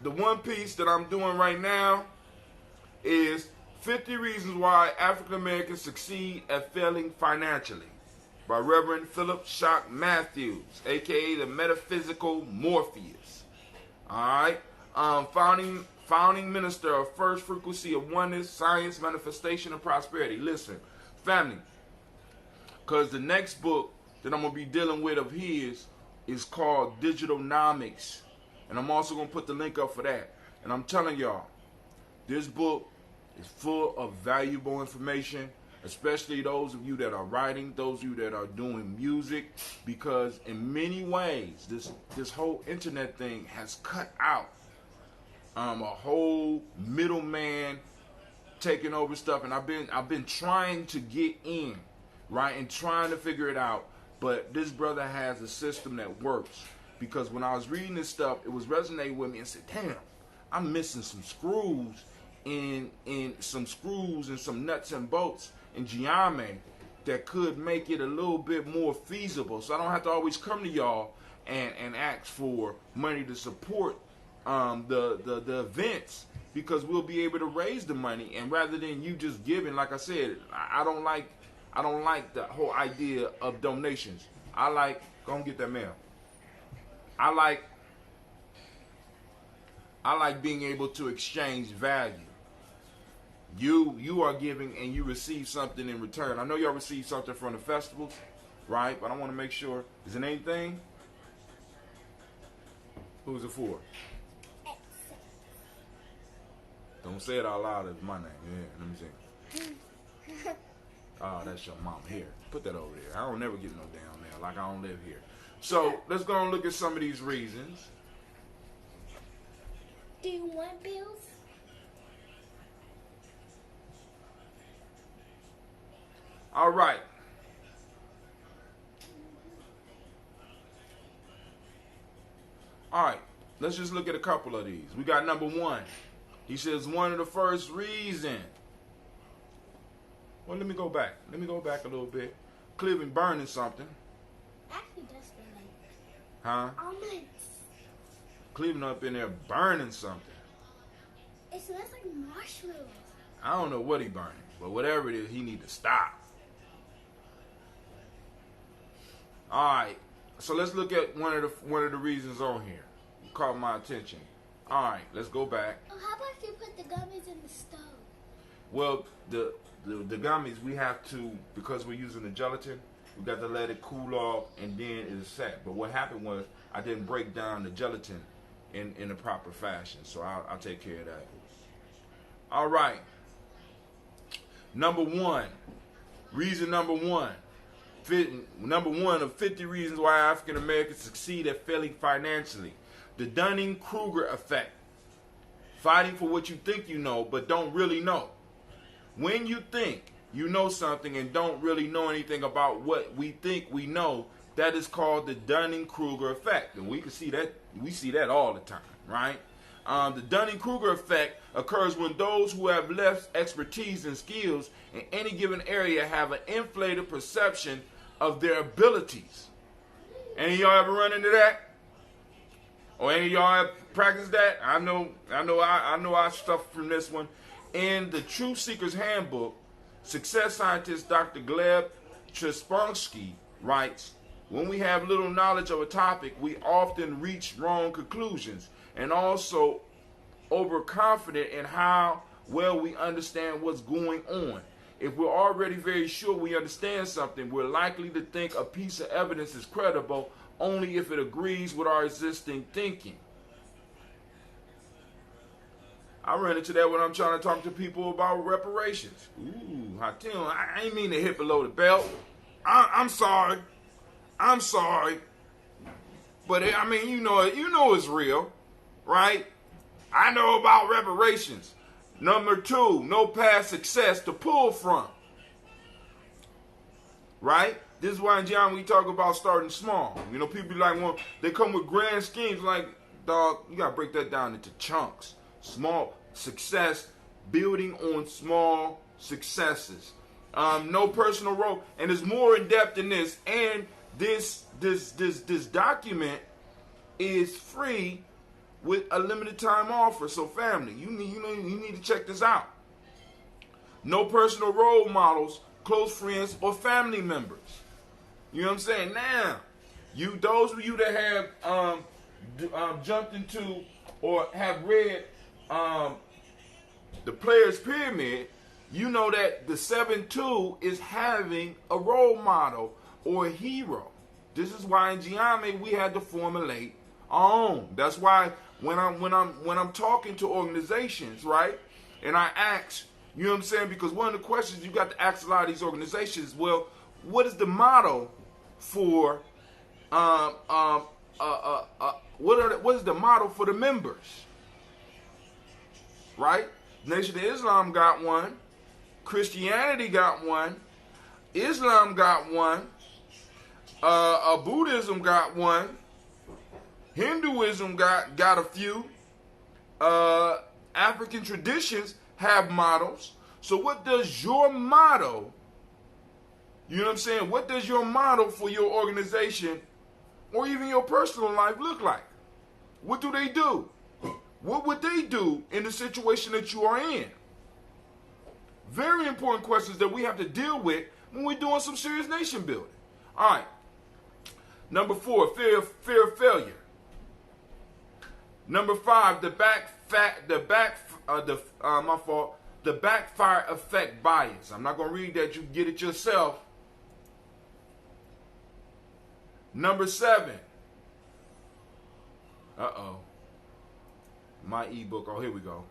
the one piece that I'm doing right now is 50 Reasons Why African Americans Succeed at Failing Financially, by Reverend Philip Shock Matthews, a.k.a. the Metaphysical Morpheus. All right. Founding minister of First Frequency of Oneness, Science, Manifestation, and Prosperity. Listen, family, because the next book that I'm going to be dealing with of his is called Digitonomics. And I'm also going to put the link up for that. And I'm telling y'all, this book is full of valuable information, especially those of you that are writing, those of you that are doing music, because in many ways, this whole internet thing has cut out a whole middleman taking over stuff. And I've been trying to get in, right, and trying to figure it out. But this brother has a system that works, because when I was reading this stuff, it was resonating with me and said, damn, I'm missing some screws in some screws and some nuts and bolts in Giame that could make it a little bit more feasible. So I don't have to always come to y'all and ask for money to support the events, because we'll be able to raise the money. And rather than you just giving, like I said, I don't like the whole idea of donations. I like, go and get that mail. I like being able to exchange value. You are giving and you receive something in return. I know y'all receive something from the festivals, right? But I want to make sure. Is it anything? Who's it for? Don't say it out loud. It's my name. Yeah, let me see. Oh, that's your mom. Here, put that over there. I don't never get no damn mail. Like I don't live here. So let's go and look at some of these reasons. Do you want bills? All right. All right. Let's just look at a couple of these. We got number one. He says one of the first reasons. Well, let me go back. Let me go back a little bit. Cleveland burning something. Actually, does feel like Huh? almonds. Cleveland up in there burning something. It smells like marshmallows. I don't know what he burning, but whatever it is, he need to stop. All right. So let's look at one of the reasons on here. It caught my attention. All right, let's go back. Oh, how about if you put the gummies in the stove? Well, the gummies, we have to, because we're using the gelatin, we got to let it cool off and then it is set. But what happened was I didn't break down the gelatin in the proper fashion, so I'll take care of that. All right. Reason number one of 50 reasons why African Americans succeed at failing financially. The Dunning-Kruger effect. Fighting for what you think you know, but don't really know. When you think you know something and don't really know anything about what we think we know, that is called the Dunning-Kruger effect. And we see that all the time, right? The Dunning-Kruger effect occurs when those who have less expertise and skills in any given area have an inflated perception of their abilities. Any of y'all ever run into that? Or any of y'all have practiced that? I know I stuff from this one. In the Truth Seeker's Handbook, success scientist Dr. Gleb Tresponsky writes, when we have little knowledge of a topic, we often reach wrong conclusions and also overconfident in how well we understand what's going on. If we're already very sure we understand something, we're likely to think a piece of evidence is credible only if it agrees with our existing thinking. I run into that when I'm trying to talk to people about reparations. Ooh, Hatim, I ain't mean to hit below the belt. I'm sorry. I'm sorry. But I mean, you know it's real, right? I know about reparations. Number two, no past success to pull from. Right? This is why in John we talk about starting small. You know, people like, well, they come with grand schemes like, dog, you got to break that down into chunks. Small success, building on small successes. No personal role. And there's more in depth than this. And this document is free with a limited time offer. So family, you need to check this out. No personal role models, close friends, or family members. You know what I'm saying? Now, those of you that have jumped into or have read the Players Pyramid, you know that the 7-2 is having a role model or a hero. This is why in Giame we had to formulate our own. That's why when I'm talking to organizations, right, and I ask, you know what I'm saying, because one of the questions you got to ask a lot of these organizations, well, what is the motto for what is the motto for the members? Right? Nation of Islam got one. Christianity got one. Islam got one. Buddhism got one. Hinduism got a few. African traditions have mottos. So what does your motto, you know what I'm saying? What does your motto for your organization or even your personal life look like? What do they do? What would they do in the situation that you are in? Very important questions that we have to deal with when we're doing some serious nation building. All right. Number 4, fear of failure. Number 5, the backfire effect bias. I'm not going to read that. You can get it yourself. Number 7. My ebook. Oh, here we go.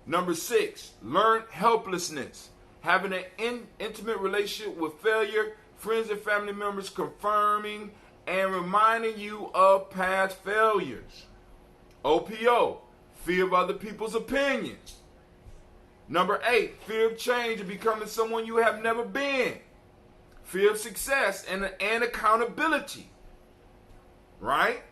Number 6, learn helplessness. Having an intimate relationship with failure, friends and family members confirming and reminding you of past failures. OPO, fear of other people's opinions. Number 8, fear of change and becoming someone you have never been. Fear of success and accountability. Right?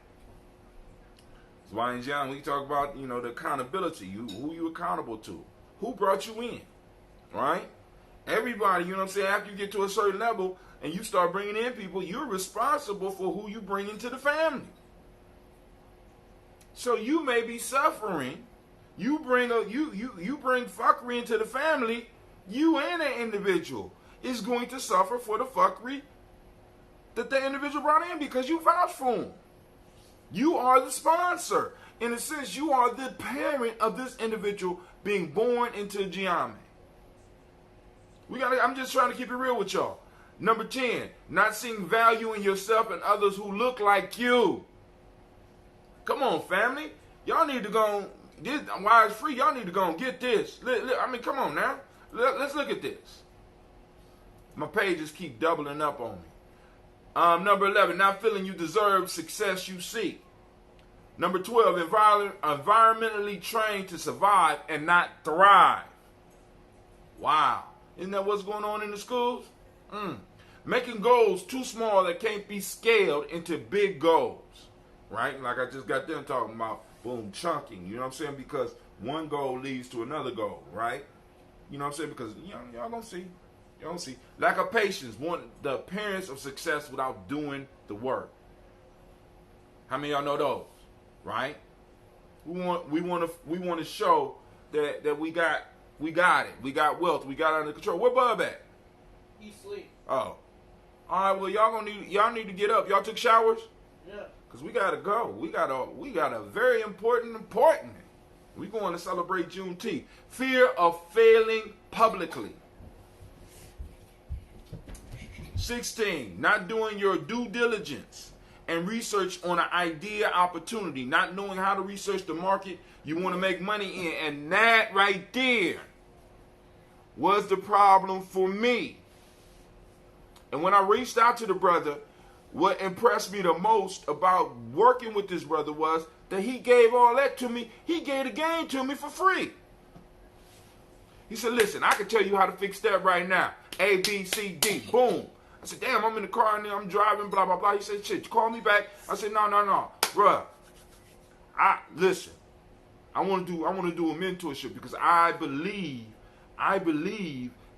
That's why in John we talk about, you know, the accountability. Who you accountable to? Who brought you in? Right? Everybody, you know what I'm saying, after you get to a certain level and you start bringing in people, you're responsible for who you bring into the family. So you may be suffering. You bring fuckery into the family. You and an individual is going to suffer for the fuckery that the individual brought in because you vouched for him. You are the sponsor. In a sense, you are the parent of this individual being born into Giame. I'm just trying to keep it real with y'all. Number 10, not seeing value in yourself and others who look like you. Come on, family. Y'all need to go, while it's free, y'all need to go and get this. I mean, come on now. Let's look at this. My pages keep doubling up on me. Number 11, not feeling you deserve success you seek. Number 12, environmentally trained to survive and not thrive. Wow. Isn't that what's going on in the schools? Making goals too small that can't be scaled into big goals. Right? Like I just got them talking about, boom, chunking. You know what I'm saying? Because one goal leads to another goal. Right? You know what I'm saying? Because y'all gonna see. Y'all gonna see. Lack of patience. One the appearance of success without doing the work. How many of y'all know those? Right? We want to show that we got it. We got wealth. We got it under control. Where Bub at? He sleep. Oh. All right, well y'all need to get up. Y'all took showers? Yeah. Cause we gotta go. We got a very important. We going to celebrate Juneteenth. Fear of failing publicly. 16, not doing your due diligence and research on an idea opportunity, not knowing how to research the market you want to make money in. And that right there was the problem for me. And when I reached out to the brother, what impressed me the most about working with this brother was that he gave all that to me. He gave the game to me for free. He said, listen, I can tell you how to fix that right now. A, B, C, D, boom. I said, damn, I'm in the car and I'm driving, blah, blah, blah. He said, shit, call me back. I said, no, bruh. Listen, I want to do a mentorship because I believe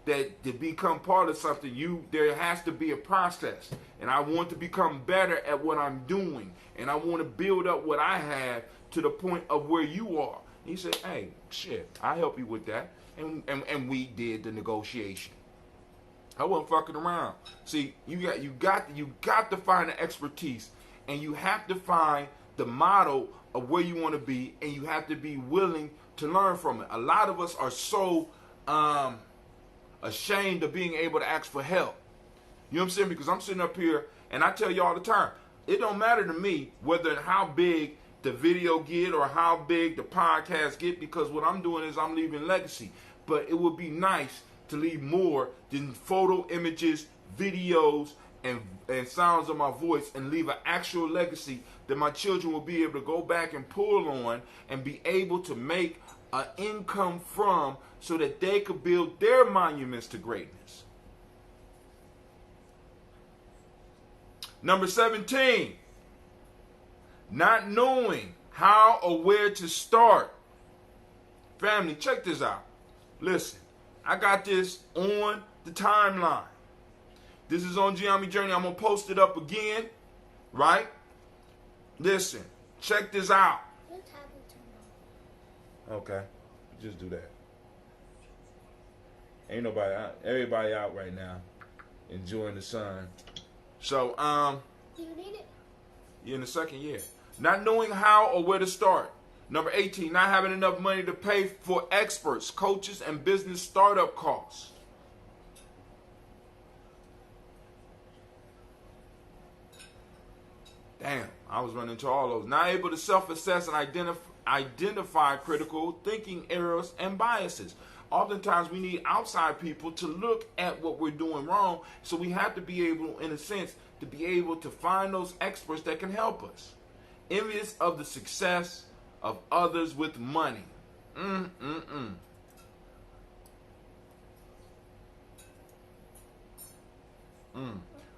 that to become part of something, there has to be a process. And I want to become better at what I'm doing. And I want to build up what I have to the point of where you are. He said, hey, shit, I'll help you with that. And we did the negotiation. I wasn't fucking around. See, you got to find the expertise, and you have to find the model of where you want to be, and you have to be willing to learn from it. A lot of us are so ashamed of being able to ask for help. You know what I'm saying? Because I'm sitting up here, and I tell you all the time, it don't matter to me whether how big the video get or how big the podcast get, because what I'm doing is I'm leaving legacy. But it would be nice to leave more than photo images, videos, and sounds of my voice, and leave an actual legacy that my children will be able to go back and pull on and be able to make an income from, so that they could build their monuments to greatness. Number 17, not knowing how or where to start. Family, check this out. Listen, I got this on the timeline. This is on Gianni Journey. I'm going to post it up again, right? Listen, check this out. Okay, just do that. Ain't nobody out. Everybody out right now, enjoying the sun. So, Do you need it? you're in the second year. Not knowing how or where to start. Number 18, not having enough money to pay for experts, coaches, and business startup costs. Damn, I was running into all those. Not able to self-assess and identify critical thinking errors and biases. Oftentimes we need outside people to look at what we're doing wrong, so we have to be able, in a sense, to be able to find those experts that can help us. Envious of the success of others with money.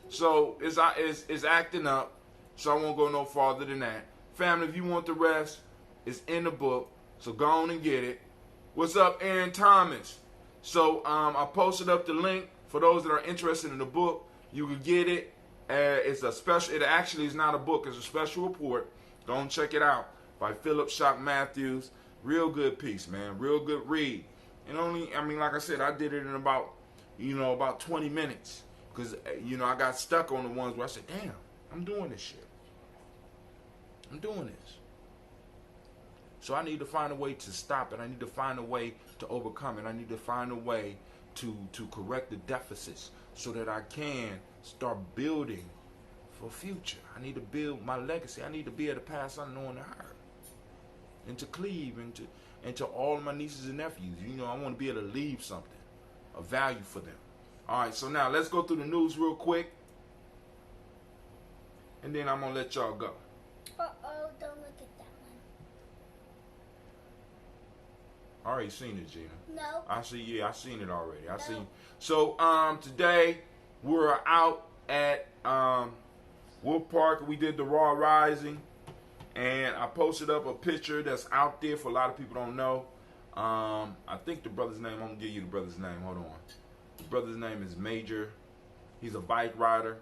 So it's acting up, so I won't go no farther than that. Family, if you want the rest, it's in the book, so go on and get it. What's up, Aaron Thomas? So I posted up the link for those that are interested in the book. You can get it. It's a special. It actually is not a book. It's a special report. Go and check it out by Philip Shock Matthews. Real good piece, man. Real good read. And like I said, I did it in about 20 minutes. Because, I got stuck on the ones where I said, damn, I'm doing this shit. I'm doing this. So I need to find a way to stop it. I need to find a way to overcome it. I need to find a way to correct the deficits so that I can start building for future. I need to build my legacy. I need to be able to pass unknown to her, and to Cleve, and to all of my nieces and nephews. I want to be able to leave something of value for them. All right, so now let's go through the news real quick, and then I'm going to let y'all go. Uh-oh, don't look at that one. I already seen it, Gina. No. I seen it already. So today we're out at Wolf Park. We did the Raw Rising, and I posted up a picture that's out there for a lot of people don't know. I think the brother's name, I'm gonna give you the brother's name. Hold on. The brother's name is Major. He's a bike rider.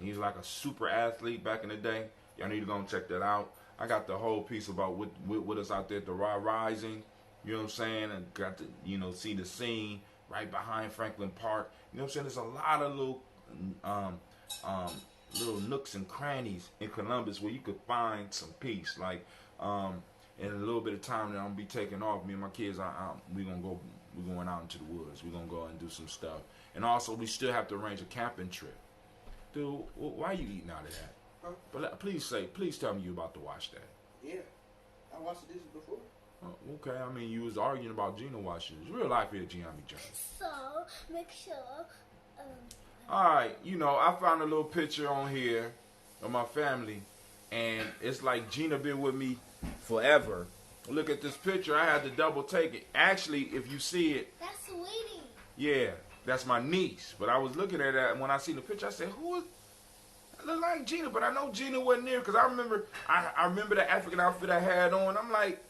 He's like a super athlete back in the day. Y'all need to go and check that out. I got the whole piece about with us out there at the Raw Rising. You know what I'm saying? And got to, see the scene right behind Franklin Park. You know what I'm saying? There's a lot of little nooks and crannies in Columbus where you could find some peace. Like, in a little bit of time that I'm gonna be taking off, me and my kids, we're going out into the woods. We're gonna go and do some stuff. And also, we still have to arrange a camping trip. Dude, why are you eating out of that? Huh? But please tell me you about to watch that. Yeah, I watched the dishes before. Oh, okay, you was arguing about Gina watching. It's real life here at Gianni Journey. So, make sure, Alright, I found a little picture on here of my family, and it's like Gina been with me forever. Look at this picture. I had to double take it. Actually, if you see it, that's Sweetie. yeah, that's my niece. But I was looking at that, and when I seen the picture, I said, who is... I look like Gina, but I know Gina wasn't there, because I remember the African outfit I had on. I'm like,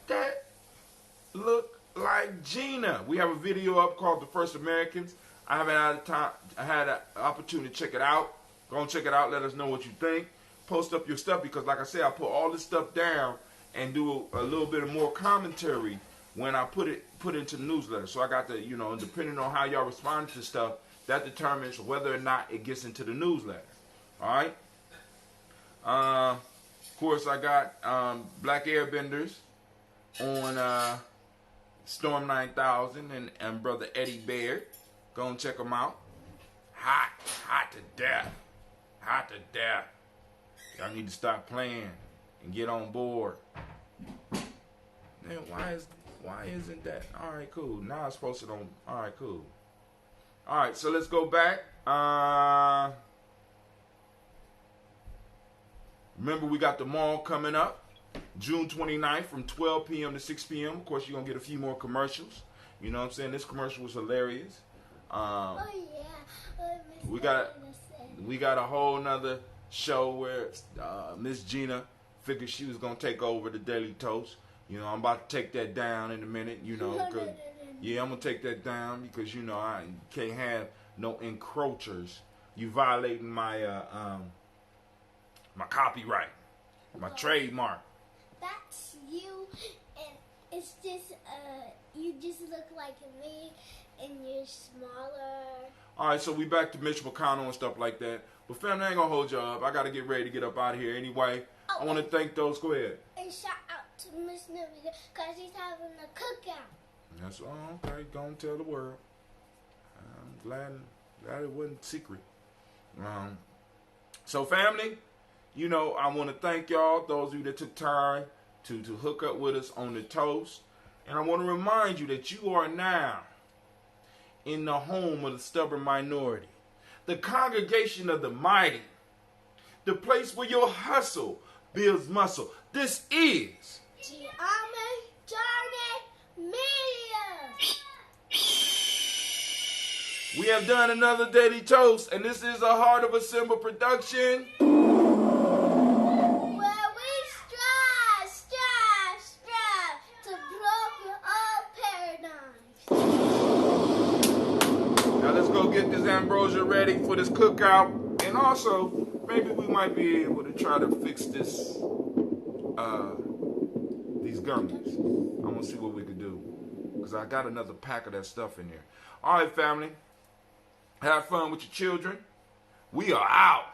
that look like Gina. We have a video up called The First Americans. I haven't had an opportunity to check it out. Go and check it out. Let us know what you think. Post up your stuff, because like I said, I put all this stuff down and do a little bit of more commentary when I put it into the newsletter. So I got to, depending on how y'all respond to stuff, that determines whether or not it gets into the newsletter. All right? course, I got Black Airbenders on Storm 9000 and Brother Eddie Baird. Go and check them out. Hot to death. Hot to death. Y'all need to stop playing and get on board. Man, why isn't that? All right, cool. Now it's posted on. All right, cool. All right, so let's go back. Remember, we got the mall coming up June 29th from 12 p.m. to 6 p.m. Of course, you're going to get a few more commercials. You know what I'm saying? This commercial was hilarious. Oh, yeah. We got a whole nother show where Miss Gina figured she was going to take over the Daily Toast. You know, I'm about to take that down in a minute, you know. Yeah, I'm going to take that down because, you know, I can't have no encroachers. You violating my my copyright, my trademark. That's you, and it's just, you just look like me, and you're smaller. All right, so we back to Mitch McConnell and stuff like that. But family, I ain't going to hold you up. I got to get ready to get up out of here anyway. I want to thank those. Go ahead. And shout out to Miss Nubia because she's having a cookout. That's okay. Go and tell the world. I'm glad it wasn't secret. So family, you know, I want to thank y'all, those of you that took time to hook up with us on the toast. And I want to remind you that you are now in the home of the stubborn minority, the congregation of the mighty, the place where your hustle builds muscle. This is Media. We have done another Daily Toast, and this is a Heart of a Symbol production. Where we strive to broken all paradigms. Now let's go get this ambrosia ready for this cookout, and also maybe we might be able to try to fix this these gummies. I'm gonna see what we can do because I got another pack of that stuff in there. All right, family. Have fun with your children. We are out.